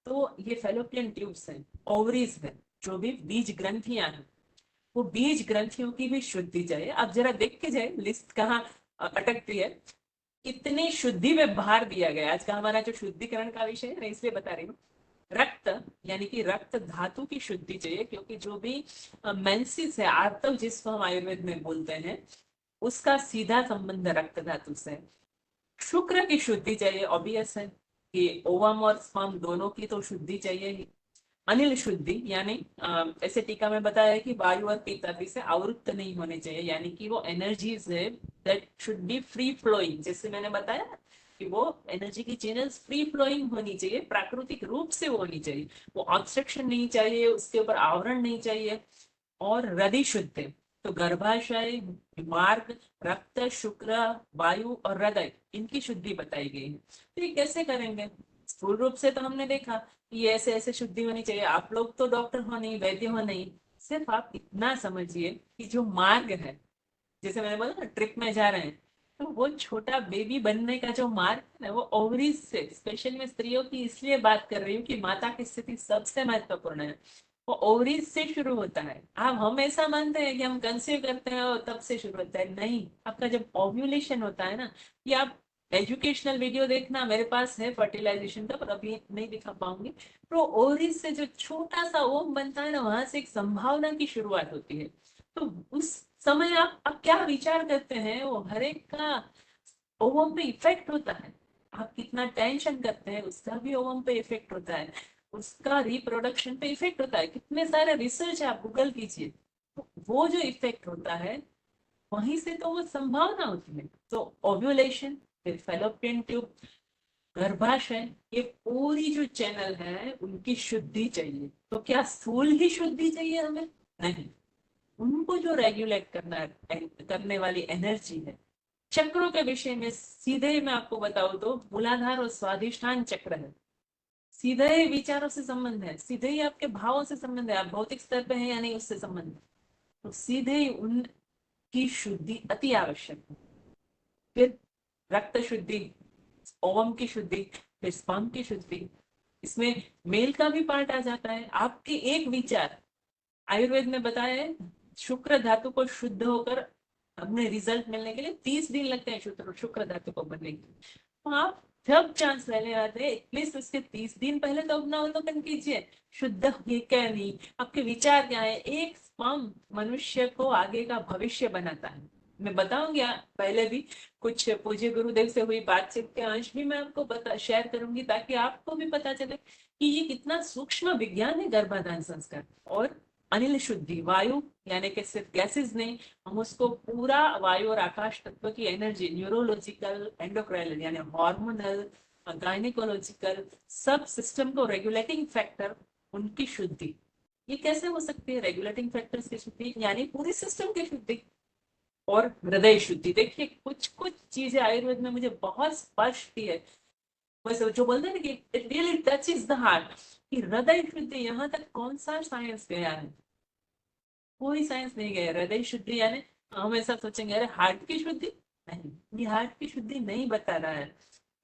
तो ये फेलोपियन ट्यूब्स हैं, ओवरीज है, जो भी बीज ग्रंथियां हैं, वो बीज ग्रंथियों की भी शुद्धि चाहिए। अब जरा देख के जाए लिस्ट कहाँ अटकती है, कितनी शुद्धि में भार दिया गया। आज का हमारा जो शुद्धिकरण का विषय है, मैं इसलिए बता रही हूँ। रक्त यानी कि रक्त धातु की शुद्धि चाहिए, क्योंकि जो भी मेंसिस है, आर्तव जिसको हम आयुर्वेद में बोलते हैं, उसका सीधा संबंध रक्त धातु से। शुक्र की शुद्धि चाहिए, ऑब्वियस है कि ओवम और स्पर्म दोनों की तो शुद्धि चाहिए ही। अनिल शुद्धि यानी ऐसे टीका में बताया है कि वायु और पित्त आदि से आवृत्त नहीं होने चाहिए, यानी कि वो एनर्जीज है that should be free flowing. जैसे मैंने बताया कि वो एनर्जी की चैनल्स फ्री फ्लोइंग होनी चाहिए, प्राकृतिक रूप से वो होनी चाहिए, वो ऑब्स्ट्रक्शन नहीं चाहिए, उसके ऊपर आवरण नहीं चाहिए। और हृदय शुद्ध है, तो गर्भाशय, मार्ग, रक्त, शुक्र, वायु और हृदय, इनकी शुद्धि बताई गई है। तो ये कैसे करेंगे? स्थूल रूप से तो हमने देखा कि ये ऐसे ऐसे शुद्धि होनी चाहिए। आप लोग तो डॉक्टर हो नहीं, वैद्य हो नहीं, सिर्फ आप इतना समझिए कि जो मार्ग है, जैसे मैंने बोला ना ट्रिप में जा रहे हैं, तो वो छोटा बेबी बनने का जो मार्ग है ना, वो ओवरीज से, स्पेशली मैं स्त्रियों की इसलिए बात कर रही हूँ कि माता की स्थिति सबसे महत्वपूर्ण है, वो ओवरीज से शुरू होता है। आप हम ऐसा मानते हैं कि हम कंसीव करते हैं और तब से शुरू होता है, नहीं। आपका जब ओव्यूलेशन होता है ना, ये आप एजुकेशनल वीडियो देखना, मेरे पास है फर्टिलाइजेशन का, पर अभी नहीं दिखा पाऊंगी। तो ओवरीज से जो छोटा सा ओम बनता है ना, वहां से एक संभावना की शुरुआत होती है। तो उस समय आप क्या विचार करते हैं, वो हर एक का ओवम पे इफेक्ट होता है। आप कितना टेंशन करते हैं, उसका भी ओवम पे इफेक्ट होता है, उसका रिप्रोडक्शन पे इफेक्ट होता है। कितने सारे रिसर्च आप गूगल कीजिए, तो वो जो इफेक्ट होता है, वहीं से तो वो संभावना होती है। तो ओव्यूलेशन, फिर फेलोपियन ट्यूब, गर्भाशय, ये पूरी जो चैनल है उनकी शुद्धि चाहिए। तो क्या स्थूल ही शुद्धि चाहिए हमें? नहीं, उनको जो रेगुलेट करने वाली एनर्जी है। चक्रों के विषय में सीधे मैं आपको बताऊं तो मूलाधार और स्वाधिष्ठान चक्र है, सीधे ही विचारों से संबंध है, सीधे ही आपके भावों से संबंध है, आप भौतिक स्तर पे हैं या नहीं उससे संबंध है। तो सीधे ही उनकी शुद्धि अति आवश्यक है। फिर रक्त शुद्धि, ओवम की शुद्धि, फिर स्पर्म की शुद्धि, इसमें मेल का भी पार्ट आ जाता है। आपके एक विचार, आयुर्वेद में बताया है, शुक्र धातु को शुद्ध होकर अपने रिजल्ट मिलने के लिए 30 दिन लगते हैं शुक्र धातु को बनने के लिए। तो आप जब चांस लेने आते हैं एटलीस्ट उसके 30 दिन पहले तो अपना अवलोकन कीजिए, शुद्ध है क्या नहीं, आपके विचार क्या है। एक स्पर्म मनुष्य को आगे का भविष्य बनाता है। मैं बताऊंगी पहले भी कुछ पूज्य गुरुदेव से हुई बातचीत के अंश भी मैं आपको बता शेयर करूंगी, ताकि आपको भी पता चले कि ये कितना सूक्ष्म विज्ञान है गर्भाधान संस्कार। और अनिल शुद्धि वायु यानी कि सिर्फ गैसेस नहीं, हम उसको पूरा वायु और आकाश तत्व की एनर्जी, न्यूरोलॉजिकल, एंडोक्राइनल यानी हार्मोनल, गायनिकोलॉजिकल, सब सिस्टम को रेगुलेटिंग फैक्टर, उनकी शुद्धि। ये कैसे हो सकती है रेगुलेटिंग फैक्टर्स की शुद्धि, यानी पूरी सिस्टम की शुद्धि। और हृदय शुद्धि, देखिए कुछ कुछ चीजें आयुर्वेद में मुझे बहुत स्पष्ट है, वैसे जो बोलते हैं ना कि it really touches the heart, कि हृदय शुद्धि यहाँ तक कौन सा साइंस गया है, कोई साइंस नहीं गया। हृदय शुद्धि यानी हम ऐसा सोचेंगे अरे हार्ट की शुद्धि, नहीं, ये हार्ट की शुद्धि नहीं बता रहा है।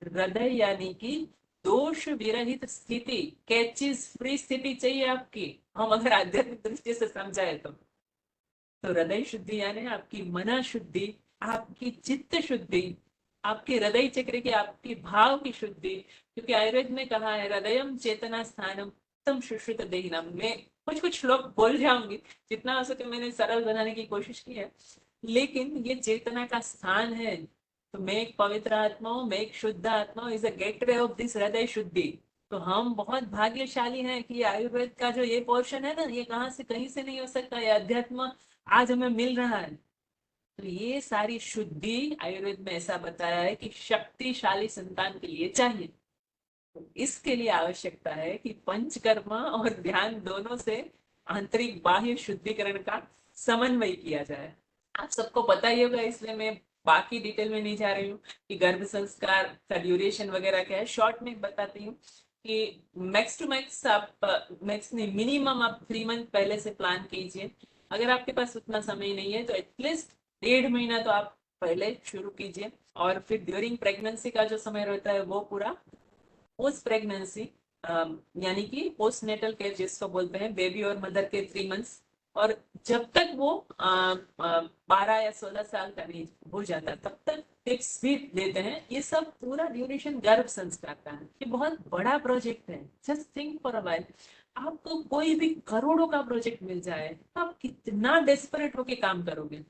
हृदय यानी कि दोष विरहित स्थिति, कैचेस फ्री स्थिति चाहिए आपकी, हम अगर आध्यात्मिक दृष्टि से समझाए तो हृदय शुद्धि यानी आपकी मन शुद्धि, आपकी चित्त शुद्धि, आपके हृदय चक्र की, आपकी भाव की शुद्धि। क्योंकि आयुर्वेद में कहा है हृदयम चेतना स्थानम तम सुश्रुत देहिनम। मैं कुछ कुछ श्लोक बोल जाऊंगी, जितना हो सके मैंने सरल बनाने की कोशिश की है, लेकिन ये चेतना का स्थान है। तो मैं एक पवित्र आत्मा हूँ, मैं एक शुद्ध आत्मा हूँ, is a gateway of this हृदय शुद्धि। तो हम बहुत भाग्यशाली हैं कि आयुर्वेद का जो ये पोर्शन है ना, ये कहाँ से कहीं से नहीं हो सकता, ये अध्यात्म आज हमें मिल रहा है। तो ये सारी शुद्धि आयुर्वेद में ऐसा बताया है कि शक्तिशाली संतान के लिए चाहिए। तो इसके लिए आवश्यकता है कि पंचकर्म और ध्यान दोनों से आंतरिक बाह्य शुद्धिकरण का समन्वय किया जाए। आप सबको पता ही होगा, इसलिए मैं बाकी डिटेल में नहीं जा रही हूँ कि गर्भ संस्कार का ड्यूरेशन वगैरह क्या है। शॉर्ट में बताती हूँ कि मैक्स टू मैक्स आप, मैक्स नहीं, मिनिमम आप 3 मंथ पहले से प्लान कीजिए। अगर आपके पास उतना समय नहीं है तो एटलीस्ट 1.5 महीना तो आप पहले शुरू कीजिए। और फिर ड्यूरिंग प्रेगनेंसी का जो समय रहता है वो पूरा, पोस्ट प्रेगनेंसी यानी कि पोस्ट नेटल केयर जिसको बोलते हैं, बेबी और मदर के 3 मंथ्स। और जब तक वो 12 या 16 साल का नहीं हो जाता तब तक टिप्स भी देते हैं। ये सब पूरा ड्यूरेशन गर्भ संस्कार का है। ये बहुत बड़ा प्रोजेक्ट है। Just think for a while, आपको कोई भी करोड़ों का प्रोजेक्ट मिल जाए, आप कितना डेस्परेट होके काम करोगे,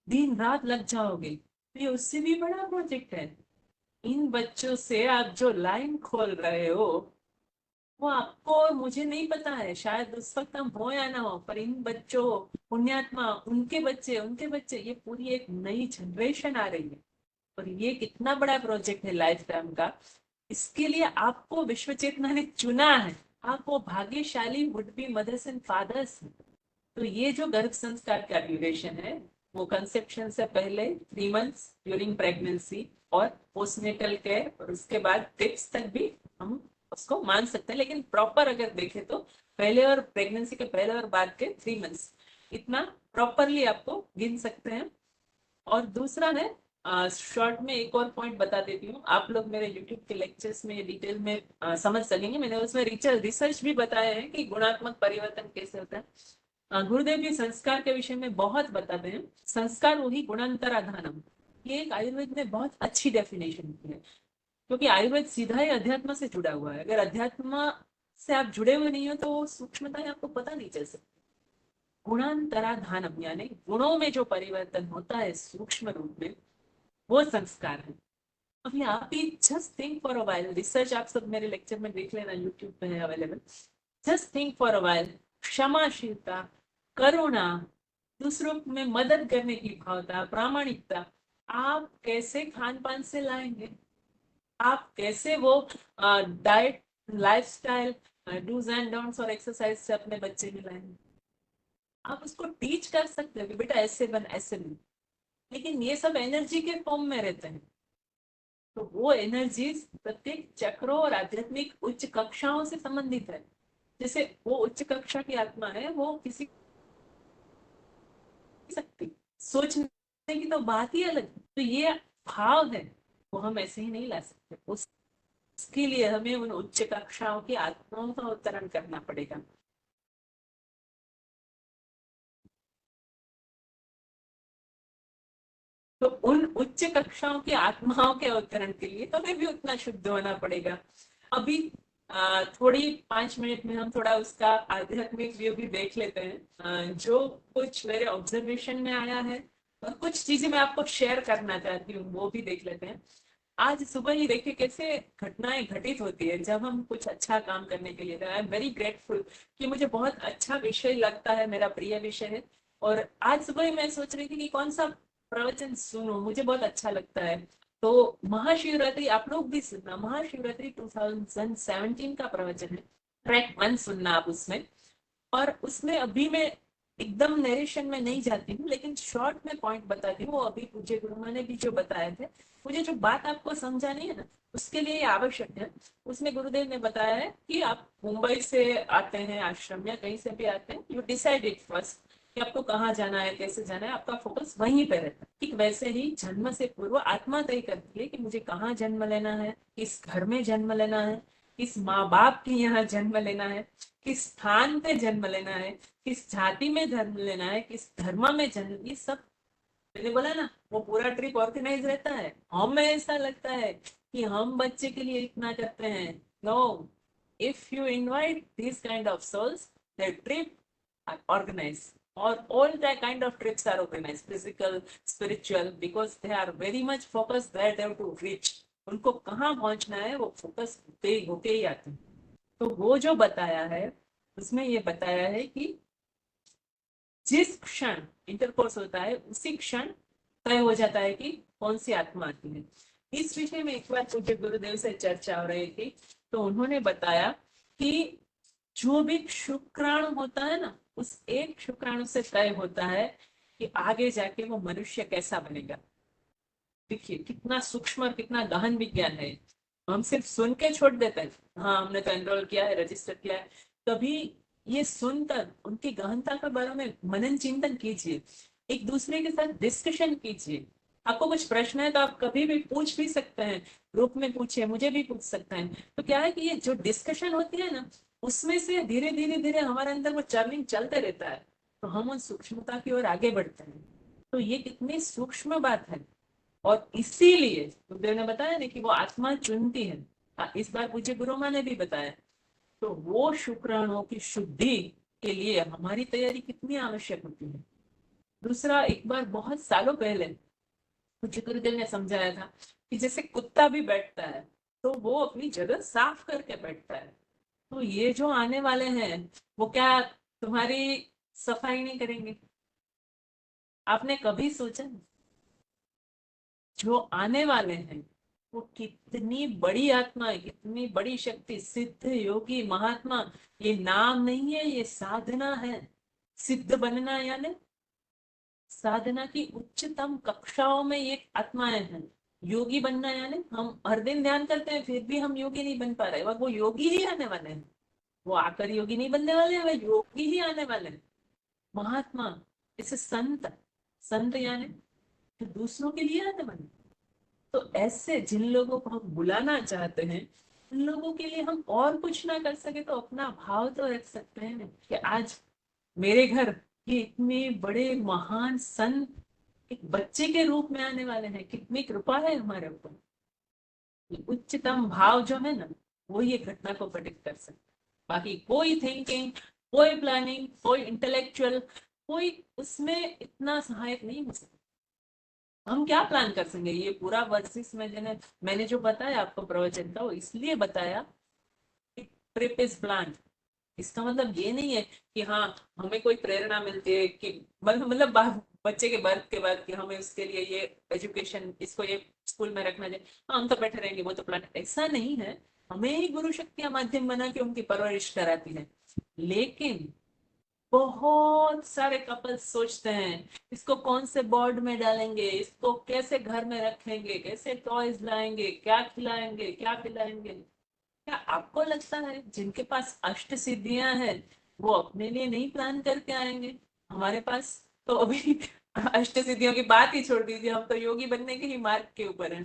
दिन रात लग जाओगे। तो ये उससे भी बड़ा प्रोजेक्ट है। इन बच्चों से आप जो लाइन खोल रहे हो वो आपको और मुझे नहीं पता है, शायद उस वक्त हम हो या ना हो, पर इन बच्चों, पुण्यात्मा, उनके बच्चे, ये पूरी एक नई जनरेशन आ रही है। और ये कितना बड़ा प्रोजेक्ट है लाइफ टाइम का। इसके लिए आपको विश्व चेतना ने चुना है। आप वो भाग्यशाली would be mothers and fathers. तो ये जो गर्भ संस्कार का ड्यूरेशन है वो कंसेप्शन से पहले 3 मंथ्स, ड्यूरिंग प्रेगनेंसी और पोस्टनेटल केयर, और उसके बाद टिप्स तक भी हम उसको मान सकते हैं। लेकिन प्रॉपर अगर देखें तो पहले और प्रेगनेंसी के पहले और बाद के 3 मंथ्स, इतना प्रॉपरली आपको गिन सकते हैं। और दूसरा है, शॉर्ट में एक और पॉइंट बता देती हूँ, आप लोग मेरे यूट्यूब के लेक्चर्स में डिटेल में समझ सकेंगे। मैंने उसमें रिसर्च भी बताया है कि गुणात्मक परिवर्तन कैसे होता है। गुरुदेव जी संस्कार के विषय में बहुत बताते हैं। संस्कार वही गुणांतराधानम, ये एक आयुर्वेद में बहुत अच्छी डेफिनेशन है। क्योंकि आयुर्वेद सीधा ही अध्यात्म से जुड़ा हुआ है। अगर अध्यात्म से आप जुड़े हुए नहीं हो तो सूक्ष्मताएं आपको पता नहीं चल सकती। गुणांतराधानम यानी गुणों में जो परिवर्तन होता है सूक्ष्म रूप में, वो संस्कार है। अभी आप ही just think for a while, research आप सब मेरे लेक्चर में देख लेना, यूट्यूब पे है available. Just think for a while, क्षमाशीलता, करुणा, दूसरों में मदद करने की भावना, प्रामाणिकता, आप कैसे खान पान से लाएंगे, आप कैसे वो diet, lifestyle, dos and don'ts और एक्सरसाइज से अपने बच्चे में लाएंगे। आप उसको टीच कर सकते हो कि बेटा ऐसे बन, ऐसे नहीं। लेकिन ये सब एनर्जी के फॉर्म में रहते हैं। तो वो एनर्जी प्रत्येक चक्रों और आध्यात्मिक उच्च कक्षाओं से संबंधित है। जैसे वो उच्च कक्षा की आत्मा है, वो किसी सकती, सोचने की तो बात ही अलग। तो ये भाव है, वो हम ऐसे ही नहीं ला सकते। उसके लिए हमें उन उच्च कक्षाओं की आत्माओं का अवतरण करना पड़ेगा। तो उन उच्च कक्षाओं की आत्माओं के अवतरण के लिए हमें भी उतना शुद्ध होना पड़ेगा। अभी थोड़ी 5 मिनट में हम थोड़ा उसका आध्यात्मिक व्यू भी देख लेते हैं, जो कुछ मेरे ऑब्जर्वेशन में आया है और कुछ चीजें मैं आपको शेयर करना चाहती हूँ, वो भी देख लेते हैं। आज सुबह ही देखिए कैसे घटनाएं घटित होती है जब हम कुछ अच्छा काम करने के लिए। आई एम वेरी ग्रेटफुल कि मुझे बहुत अच्छा विषय लगता है, मेरा प्रिय विषय है। और आज सुबह ही मैं सोच रही थी कि कौन सा प्रवचन सुनूं, मुझे बहुत अच्छा लगता है। तो महाशिवरात्रि आप लोग भी सुनना, महाशिवरात्रि 2017 का प्रवचन है, ट्रैक 1 सुनना आप उसमें। और उसमें अभी मैं एकदम नरेशन में नहीं जाती हूँ, लेकिन शॉर्ट में पॉइंट बताती हूँ। वो अभी पूज्य गुरुमा ने भी जो बताए थे, मुझे जो बात आपको समझानी है ना, उसके लिए ये आवश्यक है। उसमें गुरुदेव ने बताया है कि आप मुंबई से आते हैं आश्रम या कहीं से भी आते हैं, यू डिसाइड इट फर्स्ट कि आपको कहाँ जाना है, कैसे जाना है, आपका फोकस वहीं पे रहता है। ठीक वैसे ही जन्म से पूर्व आत्मा तय करती है कि मुझे कहाँ जन्म लेना है, किस घर में जन्म लेना है, किस माँ बाप के यहाँ जन्म लेना है, किस स्थान पे जन्म लेना है, किस जाति में जन्म लेना है, किस धर्म में जन्म, ये सब मैंने बोला ना, वो पूरा ट्रिप ऑर्गेनाइज रहता है। हमें ऐसा लगता है कि हम बच्चे के लिए इतना करते हैं। No, if you invite this kind of souls, the trip are organized, or all that kind of trips are organized, physical, spiritual, because they are very much focused where they have to reach. उनको कहाँ पहुंचना है वो focus होके ही आते हैं। तो वो जो बताया है उसमें ये बताया है कि जिस क्षण इंटरकोर्स होता है उसी क्षण तय हो जाता है कि कौन सी आत्मा आती है। इस विषय में एक बार पूज्य गुरुदेव से चर्चा हो रही थी, तो उन्होंने बताया कि जो भी शुक्राणु होता है ना, उस एक शुक्राणु से तय होता है कि आगे जाके वो मनुष्य कैसा बनेगा। देखिए कितना सूक्ष्म और कितना गहन विज्ञान है। हम सिर्फ सुन के छोड़ देते हैं, हाँ हमने तो एनरोल किया है, रजिस्टर किया है। कभी ये सुनकर उनकी गहनता के बारे में मनन चिंतन कीजिए, एक दूसरे के साथ डिस्कशन कीजिए। आपको कुछ प्रश्न है तो आप कभी भी पूछ भी सकते हैं, ग्रुप में पूछिए, मुझे भी पूछ सकते हैं। तो क्या है कि ये जो डिस्कशन होती है ना, उसमें से धीरे धीरे धीरे हमारे अंदर वो चर्निंग चलते रहता है, तो हम उन सूक्ष्मता की ओर आगे बढ़ते हैं। तो ये कितनी सूक्ष्म बात है। और इसीलिए गुरुदेव ने बताया ना कि वो आत्मा चुनती है। इस बार पूज्य गुरु माँ ने भी बताया। तो वो शुक्राणुओं की शुद्धि के लिए हमारी तैयारी कितनी आवश्यक होती है। दूसरा, एक बार बहुत सालों पहले पूज्य गुरुदेव ने समझाया था कि जैसे कुत्ता भी बैठता है तो वो अपनी जगह साफ करके बैठता है। तो ये जो आने वाले हैं वो क्या तुम्हारी सफाई नहीं करेंगे? आपने कभी सोचा? जो आने वाले हैं वो कितनी बड़ी आत्मा है, कितनी बड़ी शक्ति, सिद्ध योगी महात्मा। ये नाम नहीं है, ये साधना है। सिद्ध बनना यानी साधना की उच्चतम कक्षाओं में ये आत्माएं हैं। योगी बनना यानी हम हर दिन ध्यान करते हैं फिर भी हम योगी नहीं बन पा रहे, और वो योगी ही आने वाले हैं। वो आकर योगी नहीं बनने वाले हैं, वो योगी ही आने वाले हैं। महात्मा, इसे संत, संत यानी जो दूसरों के लिए आने वाले। तो ऐसे जिन लोगों को हम बुलाना चाहते हैं, उन लोगों के लिए हम और कुछ ना कर सके तो अपना भाव तो रख सकते हैं कि आज मेरे घर ये इतने बड़े महान संत एक बच्चे के रूप में आने वाले हैं। कितनी कृपा है हमारे ऊपर। उच्चतम भाव जो है ना, वो ये घटना को प्रेडिक्ट कर सकता है। बाकी कोई थिंकिंग, कोई प्लानिंग, कोई इंटेलेक्चुअल, कोई उसमें इतना सहायक नहीं हो सकता। हम क्या प्लान कर सकेंगे? ये पूरा वर्सेस में मैंने जो बताया आपको प्रवचन था, वो इसलिए बताया कि ट्रिप इज प्लान। इसका मतलब ये नहीं है कि हाँ हमें कोई प्रेरणा मिलती है कि मतलब बच्चे के बर्थ के बाद कि हमें उसके लिए ये एजुकेशन, इसको ये स्कूल में रखना चाहिए, हाँ हम तो बैठे रहेंगे, वो तो प्लान। ऐसा नहीं है। हमें ही गुरु शक्तियां माध्यम बना के उनकी परवरिश कराती है। लेकिन बहुत सारे कपल्स सोचते हैं इसको कौन से बोर्ड में डालेंगे, इसको कैसे घर में रखेंगे, कैसे टॉयज लाएंगे, क्या खिलाएंगे, क्या पिलाएंगे। क्या आपको लगता है जिनके पास अष्ट सिद्धियां हैं वो अपने लिए नहीं प्लान करके आएंगे? हमारे पास तो अभी अष्ट सिद्धियों की बात ही छोड़ दीजिए, हम तो योगी बनने के ही मार्ग के ऊपर हैं।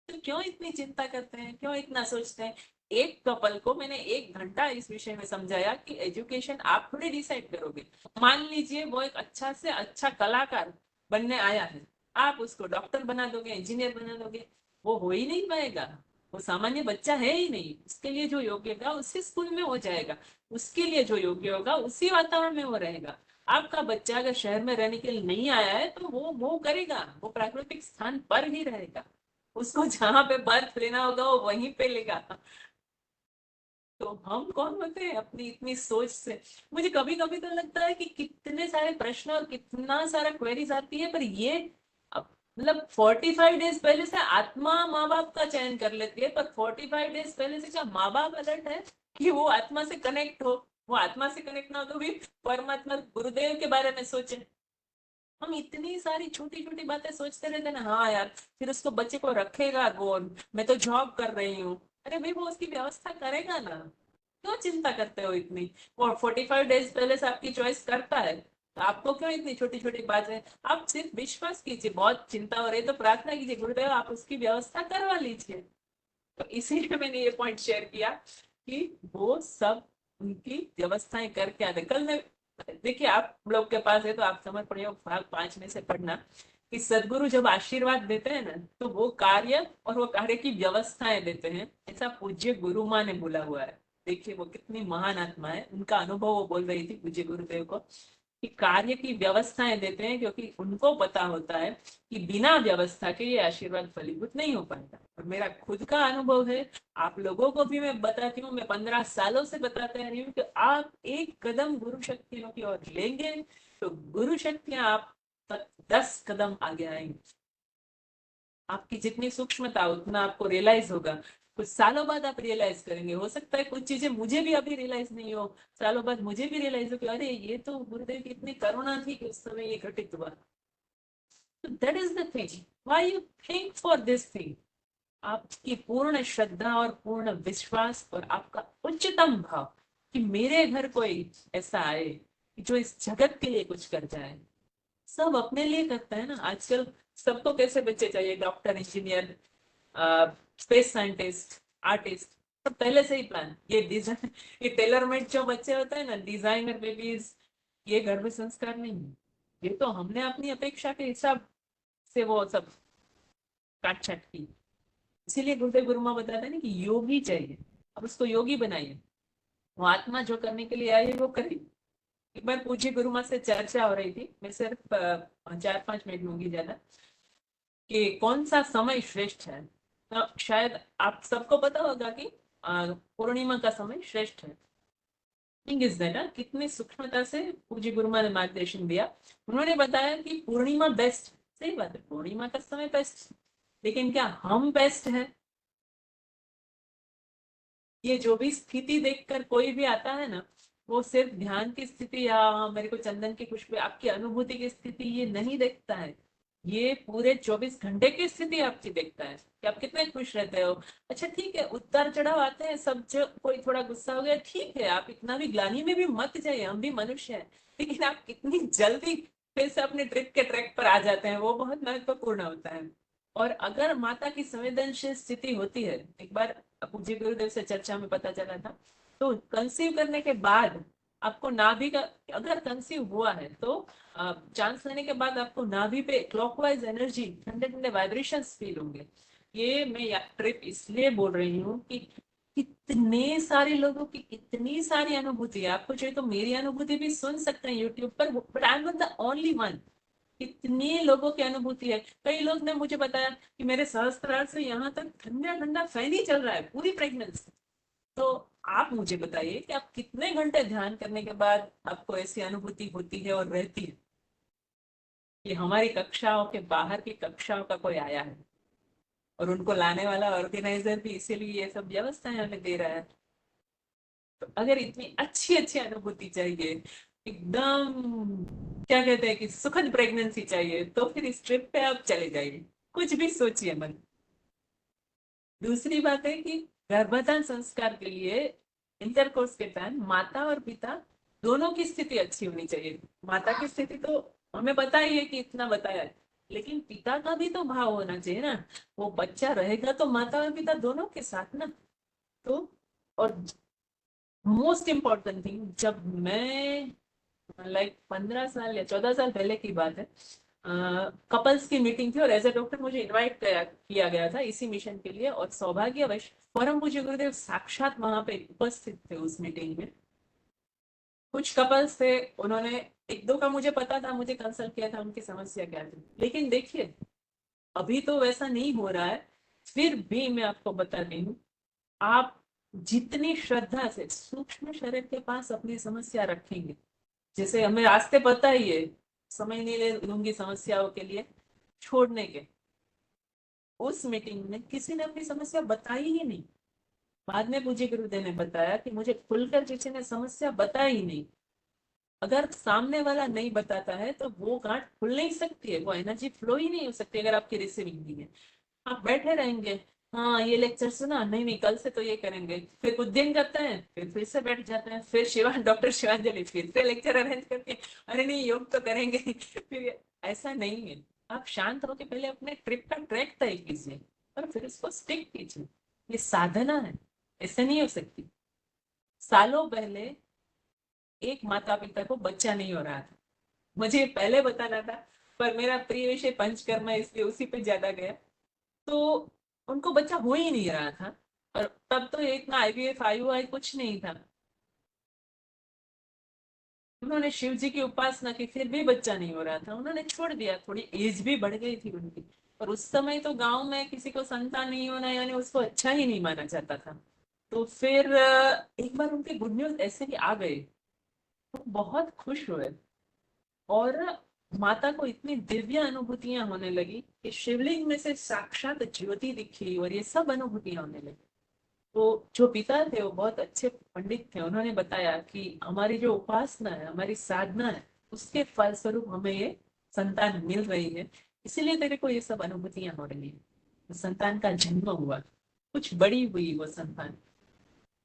तो क्यों इतनी चिंता करते हैं, क्यों इतना सोचते हैं? एक कपल को मैंने 1 घंटा इस विषय में समझाया कि एजुकेशन आप थोड़ी डिसाइड करोगे। मान लीजिए वो एक अच्छा से अच्छा कलाकार बनने आया है, आप उसको डॉक्टर बना दोगे, इंजीनियर बना दोगे, वो हो ही नहीं पाएगा। वो सामान्य बच्चा है ही नहीं। उसके लिए जो योग्य होगा उसी स्कूल में हो जाएगा, उसके लिए जो योग्य होगा उसी वातावरण में वो रहेगा। आपका बच्चा अगर शहर में रहने के लिए नहीं आया है तो वो करेगा, वो प्राकृतिक स्थान पर ही रहेगा। उसको जहाँ पे बर्थ लेना होगा वो वहीं पे लेगा। तो हम कौन होते हैं अपनी इतनी सोच से। मुझे कभी कभी तो लगता है कि कितने सारे प्रश्न और कितना सारा क्वेरीज आती है, पर ये मतलब 45 डेज पहले से आत्मा माँ बाप का चयन कर लेती है, पर 45 डेज पहले से क्या माँ बाप अलर्ट है कि वो आत्मा से कनेक्ट हो? वो आत्मा से कनेक्ट ना हो तो भी परमात्मा गुरुदेव के बारे में सोचे। हम इतनी सारी छोटी छोटी बातें सोचते रहते हैं ना। हाँ यार, फिर उसको बच्चे को रखेगा कौन, मैं तो जॉब कर रही हूँ। अरे भाई, वो उसकी व्यवस्था करेगा ना, क्यों चिंता करते हो इतनी? वो 45 डेज पहले से आपकी चॉइस करता है, तो आपको क्यों इतनी छोटी छोटी बातें? आप सिर्फ विश्वास कीजिए, बहुत चिंता हो रही है तो प्रार्थना कीजिए, गुरुदेव आप उसकी व्यवस्था करवा लीजिए। तो इसीलिए मैंने ये पॉइंट शेयर किया कि वो सब उनकी व्यवस्थाएं करके आते। कल मैं, देखिए आप लोग के पास है तो आप समर्पण योग भाग 5 में से पढ़ना कि सदगुरु जब आशीर्वाद देते हैं ना तो वो कार्य और वो कार्य की व्यवस्थाएं देते हैं, ऐसा पूज्य गुरु माँ ने बोला हुआ है। देखिए वो कितनी महान आत्मा है, उनका अनुभव वो बोल रही थी पूज्य गुरुदेव को कि कार्य की व्यवस्थाएं देते हैं, क्योंकि उनको पता होता है कि बिना व्यवस्था के ये आशीर्वाद फलीभूत नहीं हो पाएगा। और मेरा खुद का अनुभव है, आप लोगों को भी मैं बताती हूँ, मैं 15 सालों से बताते रही हूँ कि आप एक कदम गुरु शक्तियों की ओर लेंगे तो गुरु शक्तियां आप तक 10 कदम आगे आएंगी। आपकी जितनी सूक्ष्मता उतना आपको रियलाइज होगा। कुछ सालों बाद आप रियलाइज करेंगे, हो सकता है कुछ चीजें मुझे भी अभी रियलाइज नहीं हो, सालों बाद मुझे भी रियलाइज हो कि अरे ये तो गुरुदेव की इतनी करुणा थी कि उस समय ये घटित हुआ। तो that is the thing, why you think for this thing. आपकी पूर्ण श्रद्धा और पूर्ण विश्वास और आपका उच्चतम भाव कि मेरे घर कोई ऐसा आए जो इस जगत के लिए कुछ कर जाए। सब अपने लिए करता है ना आजकल। सबको कैसे बच्चे चाहिए? Doctor, engineer, space scientist, artist, सब पहले से ही प्लान। ये डिजाइन, ये टेलरमेड जो बच्चे होते हैं ना, डिजाइनर बेबीज, ये गर्भ संस्कार नहीं है। ये तो हमने अपनी अपेक्षा के हिसाब से वो सब काट छाट की। इसीलिए गुरुदेव गुरुमा बताते हैं ना कि योगी चाहिए, अब उसको योगी बनाइए। वो आत्मा जो करने के लिए आई है वो करे। एक बार पूज्य गुरुमा से चर्चा हो रही थी, मैं सिर्फ 4-5 मिनट लूंगी ज्यादा, कि कौन सा समय श्रेष्ठ है। तो शायद आप सबको पता होगा कि पूर्णिमा का समय श्रेष्ठ है। थिंग इज दैट कितनी सूक्ष्मता से पूज्य गुरुमा ने मार्गदर्शन दिया। उन्होंने बताया कि पूर्णिमा बेस्ट। सही बात है, पूर्णिमा का समय बेस्ट, लेकिन क्या हम बेस्ट है? ये जो भी स्थिति देखकर कोई भी आता है ना, वो सिर्फ ध्यान की स्थिति या मेरे को चंदन की खुशबू, आपकी अनुभूति की स्थिति ये नहीं देखता है। ये पूरे 24 घंटे की स्थिति आपकी देखता है कि आप कितने खुश रहते हो। अच्छा ठीक है, उतार चढ़ाव आते हैं सब, जो कोई थोड़ा गुस्सा हो गया ठीक है, आप इतना भी ग्लानि में भी मत जाइए, हम भी मनुष्य हैं। लेकिन आप कितनी जल्दी फिर से अपने ट्रिप के ट्रैक पर आ जाते हैं, वो बहुत महत्वपूर्ण होता है। और अगर माता की संवेदनशील स्थिति होती है, एक बार पूज्य गुरुदेव से चर्चा में पता चला था, तो कंसीव करने के बाद आपको नाभि का, अगर कंसीव हुआ है तो चांस लेने के बाद आपको नाभि पे क्लॉकवाइज एनर्जी, ठंडे ठंडे वाइब्रेशंस फील होंगे। ये मैं ट्रिप इसलिए बोल रही हूँ कि कितने सारे लोगों की कितनी सारी अनुभूति है। आपको चाहिए तो मेरी अनुभूति भी सुन सकते हैं यूट्यूब पर, but I am not the only one. कितने लोगों की अनुभूति है। कई लोग ने मुझे बताया कि मेरे सहस्त्रार से यहाँ तक ठंडा ठंडा फैन ही चल रहा है पूरी प्रेगनेंसी। तो आप मुझे बताइए कि आप कितने घंटे ध्यान करने के बाद आपको ऐसी अनुभूति होती है और रहती है कि हमारी कक्षाओं के बाहर की कक्षाओं का कोई आया है, और उनको लाने वाला ऑर्गेनाइजर भी इसीलिए ये सब व्यवस्थाएं हमें दे रहा है। तो अगर इतनी अच्छी अच्छी अनुभूति चाहिए, एकदम क्या कहते हैं कि सुखद प्रेगनेंसी चाहिए, तो फिर इस ट्रिप पे आप चले जाइए, कुछ भी सोचिए मन। दूसरी बात है कि गर्भधान संस्कार के लिए इंटरकोर्स के टाइम माता और पिता दोनों की स्थिति अच्छी होनी चाहिए। माता की स्थिति तो हमें पता ही है कि इतना बताया है, लेकिन पिता का भी तो भाव होना चाहिए ना। वो बच्चा रहेगा तो माता और पिता दोनों के साथ ना। तो और मोस्ट इम्पोर्टेंट थिंग, जब मैं 15 साल या 14 साल पहले की बात है, कपल्स की मीटिंग थी और एज ए डॉक्टर मुझे इनवाइट किया गया था इसी मिशन के लिए, और सौभाग्यवश परम पूज्य गुरुदेव साक्षात वहां पे उपस्थित थे उस मीटिंग में। कुछ कपल्स थे, उन्होंने एक दो का मुझे पता था, मुझे कंसल्ट किया था उनकी समस्या क्या थी, लेकिन देखिए अभी तो वैसा नहीं हो रहा है। फिर भी मैं आपको बता रही हूँ, आप जितनी श्रद्धा से सूक्ष्म शरीर के पास अपनी समस्या रखेंगे, जैसे हमें रास्ते पता ही है, समय नहीं ले लूंगी समस्याओं के लिए छोड़ने के, उस मीटिंग में किसी ने अपनी समस्या बताई ही नहीं। बाद में पूज्य गुरुदेव ने बताया कि मुझे खुलकर किसी ने समस्या बताई ही नहीं। अगर सामने वाला नहीं बताता है तो वो गांठ खुल नहीं सकती है, वो एनर्जी फ्लो ही नहीं हो सकती अगर आपकी रिसीविंग नहीं है। आप बैठे रहेंगे, हाँ ये लेक्चर सुना, नहीं नहीं कल से तो ये करेंगे, फिर कुछ दिन करते हैं, फिर से बैठ जाते हैं, फिर डॉक्टर शिवांजलि फिर से लेक्चर अरेंज करके अरे नहीं योग तो करेंगे फिर ऐसा नहीं है। आप शांत होकर पहले अपने ट्रिप का ट्रैक तय कीजिए और फिर उसको स्टिक कीजिए। ये साधना है, ऐसे नहीं हो सकती। सालों पहले एक माता पिता को बच्चा नहीं हो रहा था, मुझे पहले बताना था, पर मेरा प्रिय विषय पंचकर्म है इसलिए उसी पे ज्यादा गया। तो उनको बच्चा हो ही नहीं रहा था, और तब तो इतना आईवीएफ आईयूआई कुछ नहीं था। उन्होंने शिव जी की उपासना की, फिर भी बच्चा नहीं हो रहा था, उन्होंने छोड़ दिया। थोड़ी एज भी बढ़ गई थी उनकी, और उस समय तो गांव में किसी को संतान नहीं होना यानी उसको अच्छा ही नहीं माना जाता था। तो फिर एक बार उनके गुड न्यूज ऐसे ही आ गए, तो बहुत खुश हुए, और माता को इतनी दिव्य अनुभूतियां होने लगी कि शिवलिंग में से साक्षात ज्योति दिखी और ये सब अनुभूतियां होने लगी। तो जो पिता थे वो बहुत अच्छे पंडित थे, उन्होंने बताया कि हमारी जो उपासना है, हमारी साधना है, उसके फलस्वरूप हमें ये संतान मिल रही है, इसीलिए तेरे को ये सब अनुभूतियां हो रही है। तो संतान का जन्म हुआ, कुछ बड़ी हुई वो संतान।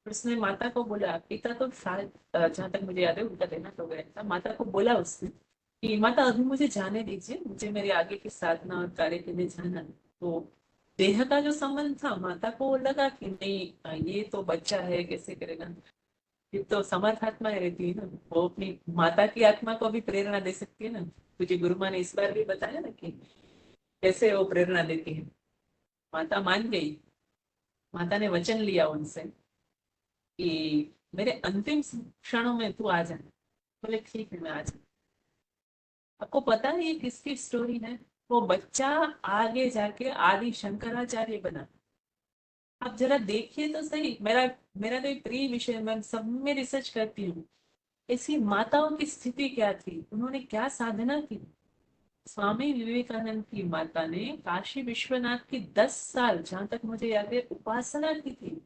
उसने माता को बोला, पिता तो शायद जहां तक मुझे याद है उनका देहांत हो गया था, माता को बोला उसने कि माता अभी मुझे जाने दीजिए, मुझे मेरे आगे की साधना और कार्य के लिए जाना है। तो देह का जो संबंध था, माता को लगा कि नहीं ये तो बच्चा है, कैसे करेगा। फिर तो समर्थ आत्मा रहती है ना, वो अपनी माता की आत्मा को भी प्रेरणा दे सकती है ना। तुझे गुरु माँ ने इस बार भी बताया ना कि कैसे वो प्रेरणा देती है। माता मान गई, माता ने वचन लिया उनसे कि मेरे अंतिम क्षणों में तू आ जाना। बोले ठीक है मैं आ जाऊँ। आपको पता है ये किसकी स्टोरी है? वो बच्चा आगे जाके आदि शंकराचार्य बना। आप जरा देखिए तो सही, मेरा मेरा तो एक प्रिय विषय, मैं सब में रिसर्च करती हूँ। ऐसी माताओं की स्थिति क्या थी, उन्होंने क्या साधना की। स्वामी विवेकानंद की माता ने काशी विश्वनाथ की 10 साल, जहां तक मुझे याद है, उपासना की थी।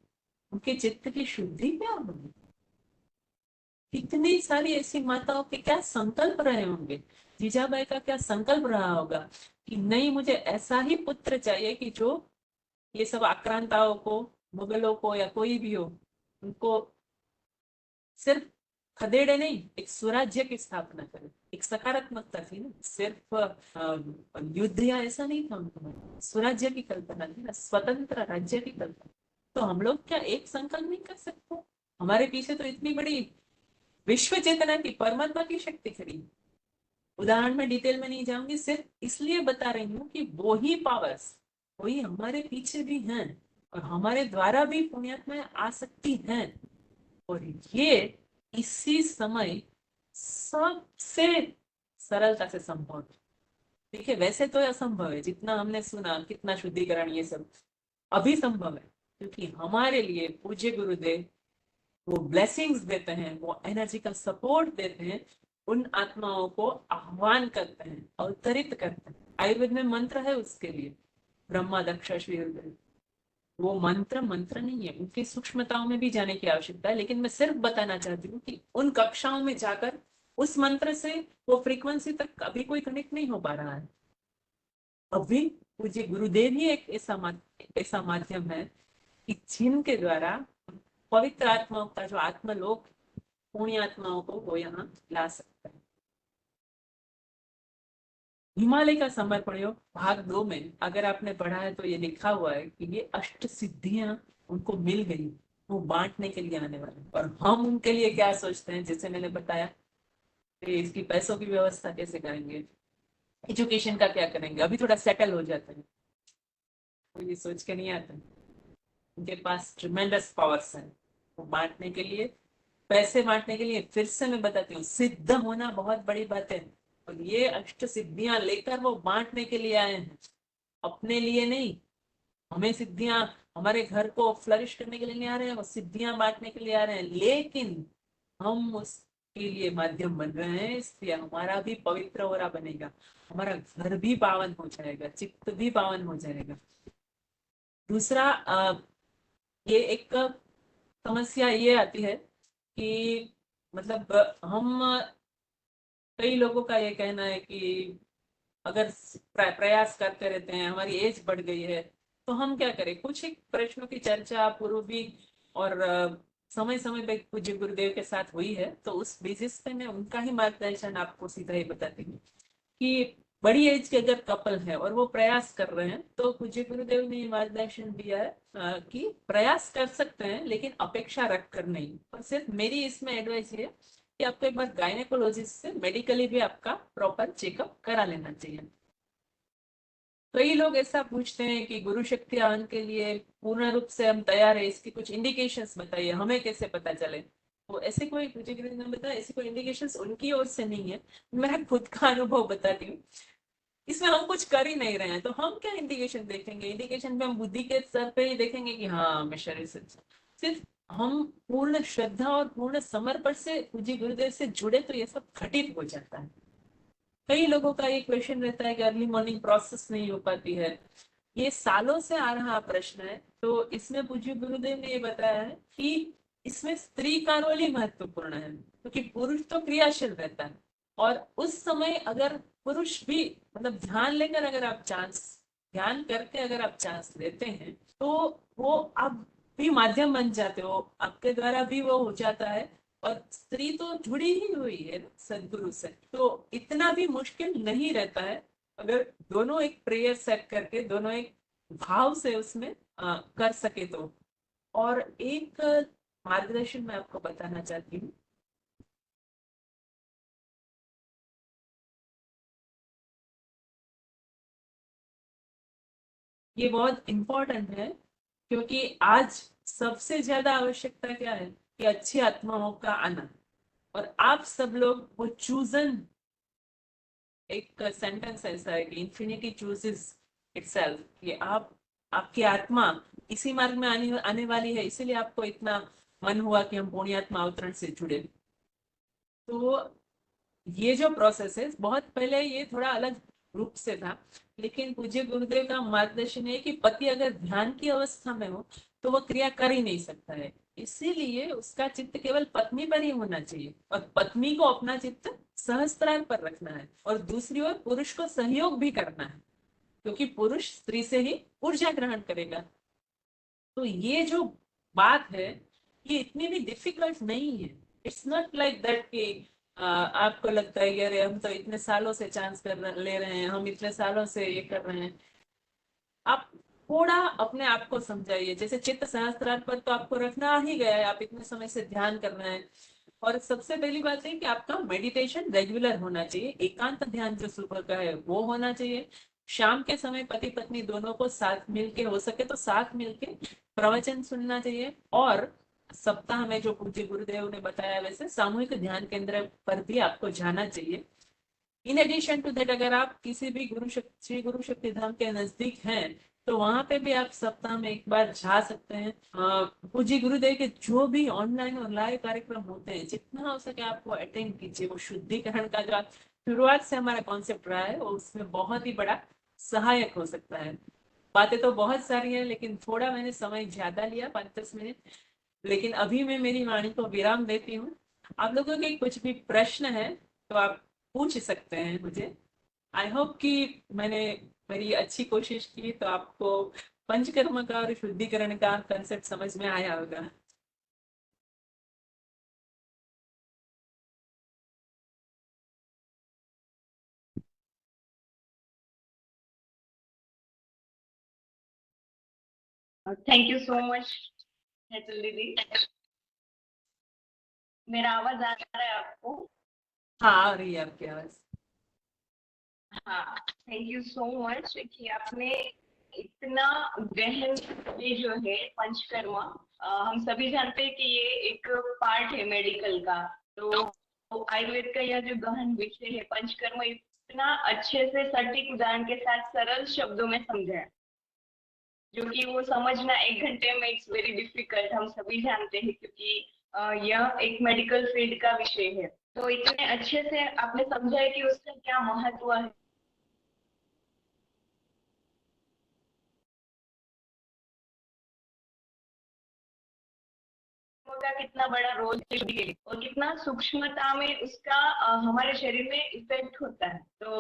उनके चित्त की शुद्धि क्या होगी। इतनी सारी ऐसी माताओं के क्या संकल्प रहे होंगे। जीजाबाई का क्या संकल्प रहा होगा कि नहीं मुझे ऐसा ही पुत्र चाहिए कि जो ये सब आक्रांताओं को, मुगलों को या कोई भी हो, उनको सिर्फ खदेड़े नहीं, एक स्वराज्य की स्थापना करे। एक सकारात्मकता थी ना, सिर्फ युद्ध या ऐसा नहीं था उनको, स्वराज्य की कल्पना थी ना, स्वतंत्र राज्य की कल्पना। तो हम लोग क्या एक संकल्प नहीं कर सकते? हमारे पीछे तो इतनी बड़ी विश्व चेतना की, परमात्मा की शक्ति खड़ी। उदाहरण में डिटेल में नहीं जाऊंगी, सिर्फ इसलिए बता रही हूँ कि वो ही पावर्स, वही हमारे पीछे भी हैं, और हमारे द्वारा भी पुण्यात्माएं आ सकती हैं। और ये इसी समय सबसे सरलता से संभव है। देखिए वैसे तो असंभव है, जितना हमने सुना, कितना शुद्धिकरण ये सब अभी संभव है, क्योंकि हमारे लिए पूज्य गुरुदेव वो ब्लेसिंग्स देते हैं, वो एनर्जी का सपोर्ट देते हैं, उन आत्माओं को आह्वान करते हैं, अवतरित करते हैं। आयुर्वेद में मंत्र है उसके लिए, ब्रह्मा दक्ष वीर। वो मंत्र मंत्र नहीं है, उनकी सूक्ष्मताओं में भी जाने की आवश्यकता है, लेकिन मैं सिर्फ बताना चाहती हूँ कि उन कक्षाओं में जाकर उस मंत्र से वो फ्रीक्वेंसी तक अभी कोई कनेक्ट नहीं हो पा रहा है। अभी पूज्य गुरुदेव ही एक ऐसा माध्यम है कि जिनके द्वारा पवित्र आत्माओं का जो आत्मलोक, पुण्य आत्माओं को वो यहाँ ला सकता है। हिमालय का समर्पण योग भाग 2 में अगर आपने पढ़ा है तो ये लिखा हुआ है कि ये अष्ट सिद्धियां उनको मिल गई, वो बांटने के लिए आने वाले। और हम उनके लिए क्या सोचते हैं, जैसे मैंने बताया कि इसकी पैसों की व्यवस्था कैसे करेंगे, एजुकेशन का क्या करेंगे, अभी थोड़ा सेटल हो जाते हैं, तो ये सोच के नहीं आता। उनके पास ट्रिमेंडस पावर्स हैं वो बांटने के लिए, पैसे बांटने के लिए। फिर से मैं बताती हूँ, सिद्ध होना बहुत बड़ी बात है, और ये अष्ट सिद्धियां लेकर वो बांटने के लिए आए हैं, अपने लिए नहीं। हमें सिद्धियां, हमारे घर को फ्लरिश करने के लिए नहीं आ रहे हैं, वो सिद्धियां बांटने के लिए आ रहे हैं, लेकिन हम उसके लिए माध्यम बन रहे हैं, इसलिए हमारा भी पवित्र हो रहा बनेगा, हमारा घर भी पावन हो जाएगा, चित्त भी पावन हो जाएगा। दूसरा ये एक समस्या ये आती है कि मतलब हम, कई लोगों का ये कहना है कि अगर प्रयास करते रहते हैं, हमारी एज बढ़ गई है, तो हम क्या करें। कुछ एक प्रश्नों की चर्चा पूर्व भी और समय समय पे पूज्य गुरुदेव के साथ हुई है, तो उस बेसिस पे मैं उनका ही मार्गदर्शन आपको सीधा ही बताती हूँ कि बड़ी एज के अगर कपल है और वो प्रयास कर रहे हैं, तो पूज्य गुरुदेव ने मार्गदर्शन दिया है कि प्रयास कर सकते हैं लेकिन अपेक्षा रख कर नहीं। और सिर्फ मेरी इसमें एडवाइस ये है कि आपको एक बार गायनेकोलॉजिस्ट से मेडिकली भी आपका प्रॉपर चेकअप करा लेना चाहिए। कई लोग ऐसा पूछते हैं कि गुरु शक्ति हवन के लिए पूर्ण रूप से हम तैयार है, इसकी कुछ इंडिकेशंस बताइए, हमें कैसे पता चले। तो ऐसे कोई, मुझे किसी ने बताया, ऐसी कोई इंडिकेशंस उनकी ओर से नहीं है, मैं खुद का अनुभव बताती हूँ। इसमें हम कुछ कर ही नहीं रहे हैं, तो हम क्या इंडिकेशन देखेंगे। इंडिकेशन पे हम बुद्धि के स्तर पे ही देखेंगे कि हाँ मैं शरीर से, सिर्फ हम पूर्ण श्रद्धा और पूर्ण समर्पण से पूज्य गुरुदेव से जुड़े तो ये सब घटित हो जाता है। कई लोगों का ये क्वेश्चन रहता है कि अर्ली मॉर्निंग प्रोसेस नहीं हो पाती है, ये सालों से आ रहा प्रश्न है। तो इसमें पूज्य गुरुदेव ने ये बताया है कि इसमें स्त्री का रोल ही महत्वपूर्ण है, क्योंकि पुरुष तो क्रियाशील रहता है, और उस समय अगर पुरुष भी मतलब ध्यान लेकर, अगर आप चांस, ध्यान करके अगर आप चांस लेते हैं, तो वो आप भी माध्यम बन जाते हो, आपके द्वारा भी वो हो जाता है। और स्त्री तो जुड़ी ही हुई है ना सदगुरु से, तो इतना भी मुश्किल नहीं रहता है अगर दोनों एक प्रेयर सेट करके, दोनों एक भाव से उसमें कर सके तो। और एक मार्गदर्शन मैं आपको बताना चाहती हूँ। ये बहुत इंपॉर्टेंट है, क्योंकि आज सबसे ज्यादा आवश्यकता क्या है कि अच्छी आत्माओं का आना। और आप सब लोग वो चूजन, एक सेंटेंस ऐसा है कि इन्फिनिटी चूजेस इटसेल्फ, कि आप, आपकी आत्मा इसी मार्ग में आने वाली है, इसीलिए आपको इतना मन हुआ कि हम पुण्यात्मा अवतरण से जुड़े। तो ये जो प्रोसेस है, बहुत पहले ये थोड़ा अलग रूप से था, लेकिन पूज्य गुरुदेव का मार्गदर्शन है कि पति अगर ध्यान की अवस्था में हो तो वो क्रिया कर ही नहीं सकता है, इसीलिए उसका चित्त केवल पत्नी पर ही होना चाहिए, और पत्नी को अपना चित्त सहस्त्रार पर रखना है, और दूसरी ओर पुरुष को सहयोग भी करना है, क्योंकि पुरुष स्त्री से ही ऊर्जा ग्रहण करेगा। तो ये जो बात है, ये इतनी भी डिफिकल्ट नहीं है। इट्स नॉट लाइक दैट कि आपको लगता है कि अरे हम तो इतने सालों से चांस ले रहे हैं, हम इतने सालों से ये कर रहे हैं। आप थोड़ा अपने आप को समझाइए, जैसे चित्त सहस्त्रार पर तो आपको रखना ही गया है, आप इतने समय से ध्यान कर रहे हैं। और सबसे पहली बात है कि आपका मेडिटेशन रेगुलर होना चाहिए, एकांत ध्यान जो सुबह का है वो होना चाहिए। शाम के समय पति पत्नी दोनों को साथ मिलके, हो सके तो साथ मिलके प्रवचन सुनना चाहिए। और सप्ताह में जो पूज्य गुरुदेव ने बताया वैसे सामूहिक ध्यान केंद्र पर भी आपको जाना चाहिए। इन एडिशन टू दैट, अगर आप किसी भी श्री गुरु शक्ति धाम के नजदीक हैं, तो वहां पे भी आप सप्ताह में एक बार जा सकते हैं। पूज्य गुरुदेव के जो भी ऑनलाइन और लाइव कार्यक्रम होते हैं, जितना हो सके आपको अटेंड कीजिए। वो शुद्धिकरण का जो शुरुआत से हमारा कॉन्सेप्ट रहा है, वो उसमें बहुत ही बड़ा सहायक हो सकता है। बातें तो बहुत सारी हैं, लेकिन थोड़ा मैंने समय ज्यादा लिया, 5-10 मिनट। लेकिन अभी मैं मेरी वाणी को विराम देती हूँ। आप लोगों के कुछ भी प्रश्न है तो आप पूछ सकते हैं मुझे। आई होप कि मैंने मेरी अच्छी कोशिश की, तो आपको पंचकर्म का और शुद्धिकरण का कंसेप्ट समझ में आया होगा। Thank you so much Hetal दीदी। मेरा आवाज आ रहा है आपको? हाँ, आ रही है आपकी आवाज। हाँ, थैंक यू सो मच कि आपने इतना गहन, ये जो है पंचकर्म, हम सभी जानते हैं कि ये एक पार्ट है मेडिकल का। तो आयुर्वेद का यह जो गहन विषय है पंचकर्म, इतना अच्छे से सटीक उदाहरण के साथ सरल शब्दों में समझाया, जो कि वो समझना 1 घंटे में इट्स वेरी डिफिकल्ट, हम सभी जानते हैं, क्योंकि यह एक मेडिकल फील्ड का विषय है। तो इतने अच्छे से आपने समझा है कि उसका क्या महत्व है, का कितना बड़ा रोल है के लिए, और कितना सूक्ष्मता में उसका हमारे शरीर में इफेक्ट होता है। तो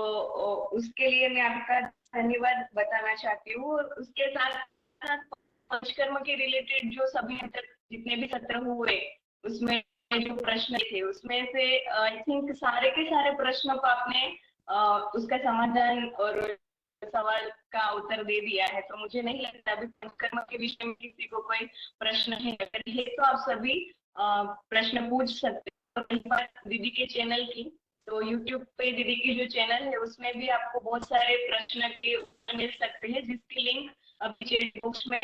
उसके लिए मैं आपका धन्यवाद बताना चाहती हूँ। और उसके साथ साथ पंचकर्म के रिलेटेड जो सभी अब तक जितने भी सत्र हुए, उसमें जो प्रश्न थे उसमें से आई थिंक सारे के सारे प्रश्नों को आपने उसका समाधान और सवाल का उत्तर दे दिया है। तो मुझे नहीं लगता अभी पंचकर्म के विषय में किसी को कोई प्रश्न है। अगर है तो आप सभी प्रश्न पूछ सकते हैं। और रही बात दीदी के चैनल की, तो यूट्यूब पे दीदी की जो चैनल है उसमें भी आपको बहुत सारे प्रश्न के उत्तर मिल सकते हैं, जिसकी लिंक अभी चैट बॉक्स में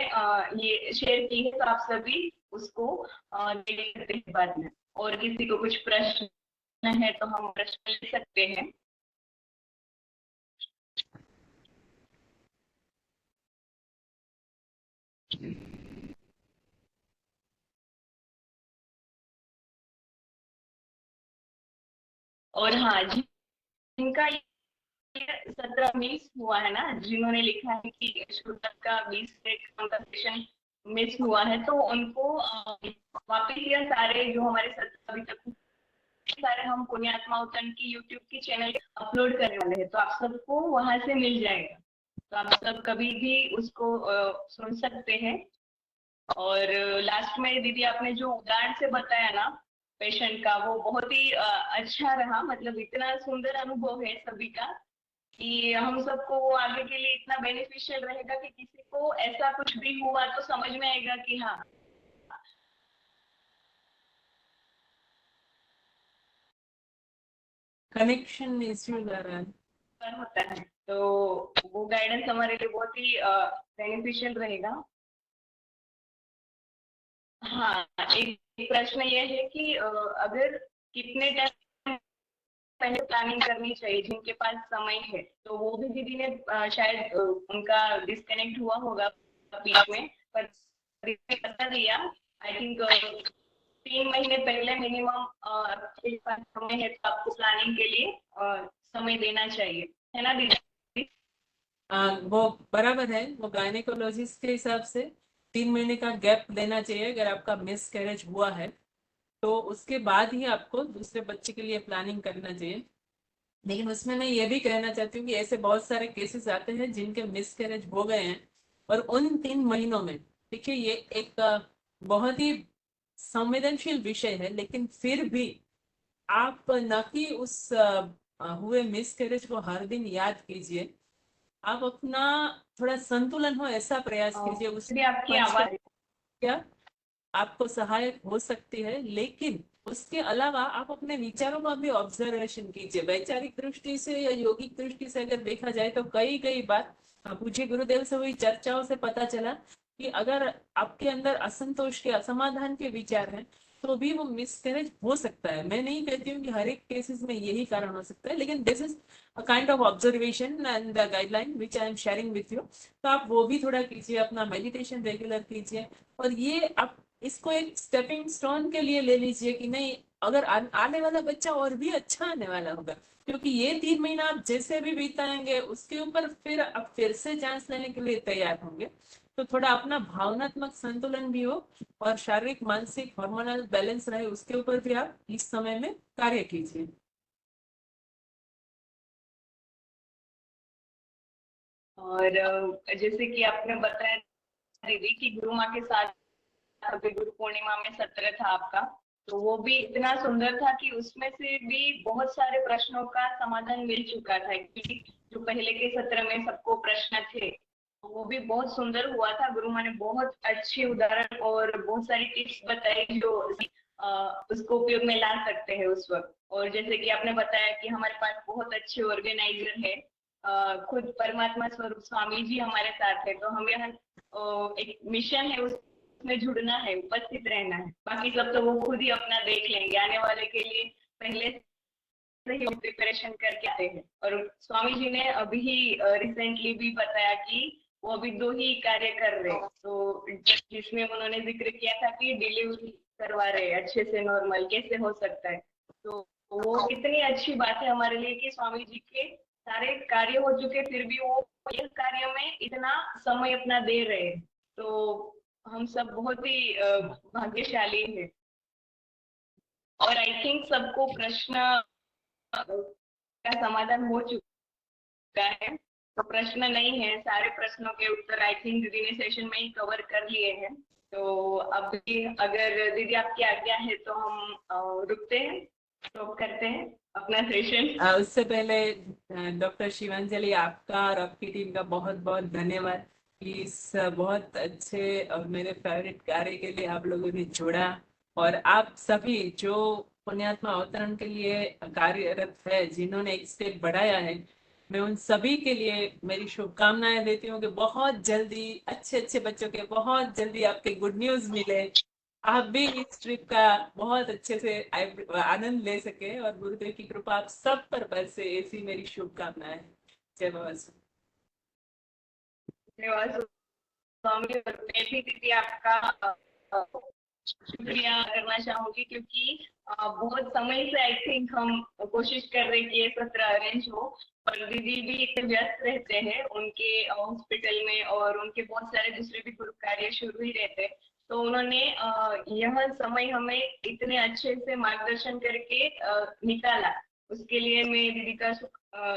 ये शेयर की है। तो आप सभी उसको देख सकते हैं बाद में। और किसी को कुछ प्रश्न है तो हम प्रश्न ले सकते हैं। और हाँ, जिनका सत्रह मिस हुआ है ना, जिन्होंने लिखा है कि शुतक का 20 से उनका सेशन मिस हुआ है, तो उनको वापिस यह सारे जो हमारे सत्र अभी तक सारे हम पुण्यात्मा उत्तन की यूट्यूब की चैनल अपलोड करने वाले हैं, तो आप सबको वहां से मिल जाएगा। तो आप सब कभी भी उसको सुन सकते हैं। और लास्ट में दीदी आपने जो उदाहरण से बताया ना पेशेंट का, वो बहुत ही अच्छा रहा। मतलब इतना सुंदर अनुभव है सभी का कि हम सबको वो आगे के लिए इतना बेनिफिशियल रहेगा कि किसी को ऐसा कुछ भी हुआ तो समझ में आएगा कि हाँ, कनेक्शन इश्यू आ रहा है। कर होता है। तो वो गाइडेंस हमारे लिए बहुत ही बेनिफिशियल रहेगा। हाँ, एक प्रश्न ये है कि अगर कितने टाइम पहले प्लानिंग करनी चाहिए जिनके पास समय है। तो वो भी दीदी ने शायद उनका डिस्कनेक्ट हुआ होगा बीच में, पर दीदी ने बता दिया। आई थिंक 3 महीने पहले मिनिमम आपके पास समय है, तो आपको प्लानिंग के लिए समय देना चाहिए, है ना दीदी? वो बराबर है। वो गायनेकोलॉजिस्ट के हिसाब से 3 महीने का गैप देना चाहिए अगर आपका मिस कैरेज हुआ है, तो उसके बाद ही आपको दूसरे बच्चे के लिए प्लानिंग करना चाहिए। लेकिन उसमें मैं ये भी कहना चाहती हूँ कि ऐसे बहुत सारे केसेस आते हैं जिनके मिस कैरेज हो गए हैं, और उन 3 महीनों में, देखिए ये एक बहुत ही संवेदनशील विषय है, लेकिन फिर भी आप न कि उस हुए मिस कैरेज को हर दिन याद कीजिए, आप अपना थोड़ा संतुलन हो ऐसा प्रयास कीजिए। उस दीदी आपकी पंच आवाज क्या आपको सहायक हो सकती है, लेकिन उसके अलावा आप अपने विचारों का भी ऑब्जर्वेशन कीजिए। वैचारिक दृष्टि से या योगिक दृष्टि से अगर देखा जाए तो कई कई बार पूज्य गुरुदेव से हुई चर्चाओं से पता चला कि अगर आपके अंदर असंतोष के असमाधान के विचार हैं तो भी वो मिसकैरेज हो सकता है। मैं नहीं कहती हूँ कि हर एक केसेस में यही कारण हो सकता है, लेकिन this is a kind of observation and the guideline which I am sharing with you. तो आप वो भी थोड़ा कीजिए, अपना मेडिटेशन रेगुलर कीजिए। और ये आप इसको एक स्टेपिंग स्टोन के लिए ले लीजिए कि नहीं, अगर आने वाला बच्चा और भी अच्छा आने वाला होगा, क्योंकि ये 3 महीना आप जैसे भी बिताएंगे उसके ऊपर फिर आप फिर से चांस लेने के लिए तैयार होंगे। तो थोड़ा अपना भावनात्मक संतुलन भी हो और शारीरिक मानसिक हार्मोनल बैलेंस रहे, उसके ऊपर भी आप इस समय में कार्य कीजिए। और जैसे कि आपने बताया दीदी कि गुरु माँ के साथ अभी गुरु पूर्णिमा में सत्र था आपका, तो वो भी इतना सुंदर था कि उसमें से भी बहुत सारे प्रश्नों का समाधान मिल चुका था। क्योंकि जो पहले के सत्र में सबको प्रश्न थे, तो वो भी बहुत सुंदर हुआ था। गुरु माँ ने बहुत अच्छे उदाहरण और बहुत सारी टिप्स बताई जो उसको उपयोग में ला सकते हैं उस वक्त। और जैसे कि आपने बताया कि हमारे पास बहुत अच्छे ऑर्गेनाइजर है, खुद परमात्मा स्वरूप स्वामी जी हमारे साथ है, तो हम यहाँ एक मिशन है, उसमें जुड़ना है, उपस्थित रहना है। बाकी सब तो वो खुद ही अपना देख लेंगे, आने वाले के लिए पहले से ही प्रिपरेशन करके आते हैं। और स्वामी जी ने अभी ही रिसेंटली भी बताया कि वो अभी 2 ही कार्य कर रहे हैं, तो जिसमें उन्होंने जिक्र किया था कि डिलीवरी करवा रहे हैं अच्छे से, नॉर्मल कैसे हो सकता है। तो वो कितनी अच्छी बात है हमारे लिए कि स्वामी जी के सारे कार्य हो चुके फिर भी वो इस कार्य में इतना समय अपना दे रहे हैं। तो हम सब बहुत ही भाग्यशाली हैं। और आई थिंक सबको प्रश्न का समाधान हो चुका है, तो प्रश्न नहीं है, सारे प्रश्नों के उत्तर आई थिंक दीदी ने सेशन में ही कवर कर लिए हैं। तो अभी अगर दीदी आपकी आज्ञा है तो हम रुकते हैं, स्टॉप करते हैं अपना सेशन। उससे पहले डॉक्टर शिवांजलि, आपका और आपकी टीम का बहुत बहुत धन्यवाद। इस बहुत अच्छे और मेरे फेवरेट कार्य के लिए आप लोगों ने जोड़ा, और आप सभी जो पुण्यात्मा अवतरण के लिए कार्यरत है, जिन्होंने एक स्टेप बढ़ाया है, मैं उन सभी के लिए मेरी शुभकामनाएं देती हूँ कि बहुत जल्दी अच्छे अच्छे बच्चों के बहुत जल्दी आपके गुड न्यूज मिले, आप भी इस ट्रिप का बहुत अच्छे से आनंद ले सके, और गुरुदेव की कृपा आप सब पर बरसे, ऐसी मेरी शुभकामनाएं। जय बाबा। धन्यवाद स्वामी। और मैं भी दीदी आपका शुक्रिया करना चाहूंगी, क्योंकि बहुत समय से आई थिंक हम कोशिश कर रहे हैं कि ये सत्र अरेंज हो, पर दीदी भी इतने व्यस्त रहते हैं उनके हॉस्पिटल में, और उनके बहुत सारे दूसरे भी गुरु कार्य शुरू ही रहते हैं। तो उन्होंने यह समय हमें इतने अच्छे से मार्गदर्शन करके निकाला, उसके लिए मैं दीदी का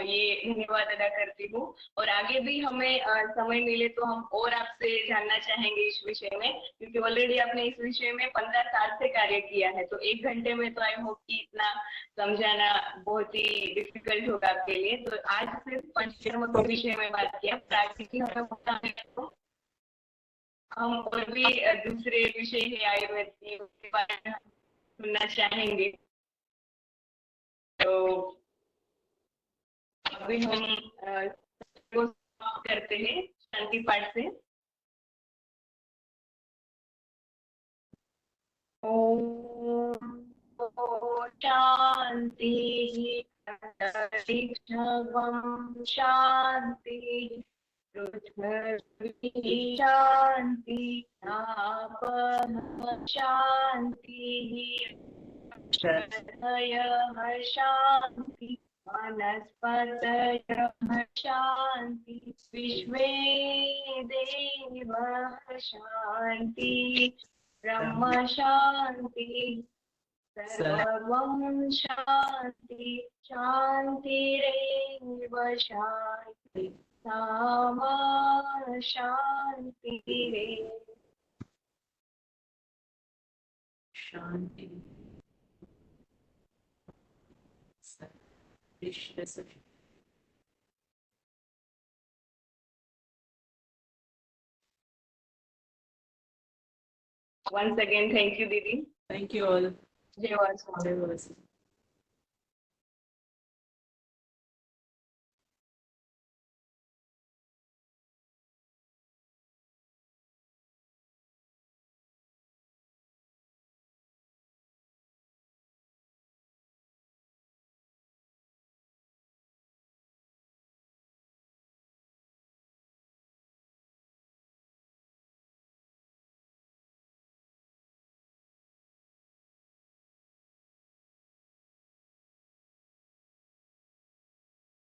ये धन्यवाद अदा करती हूँ। और आगे भी हमें समय मिले तो हम और आपसे जानना चाहेंगे इस विषय में, क्योंकि ऑलरेडी आपने इस विषय में 15 साल से कार्य किया है, तो 1 घंटे में तो आई होप कि इतना समझाना बहुत ही डिफिकल्ट होगा आपके लिए। तो आज सिर्फ पंचकर्म के विषय में बात किया, प्राकृतिक हमें होता है तो हम और भी दूसरे विषय है आयुर्वेद के, उसके बारे में सुनना चाहेंगे। तो अभी हम को समाप्त करते हैं शांति पाठ से। ओम शांति सर्वं शांति पृथ्वी शांति आपः शांति हृदयः शांति वनस्पतयः शांति विश्वे देवाः शांति ब्रह्म शांति सर्वं शांति शांतिरेव शांति सामा शांतिरेव शांति। Krishna Sakhi. Once again, thank you, Didi. Thank you all. Jai Vasu. Jai Vasu.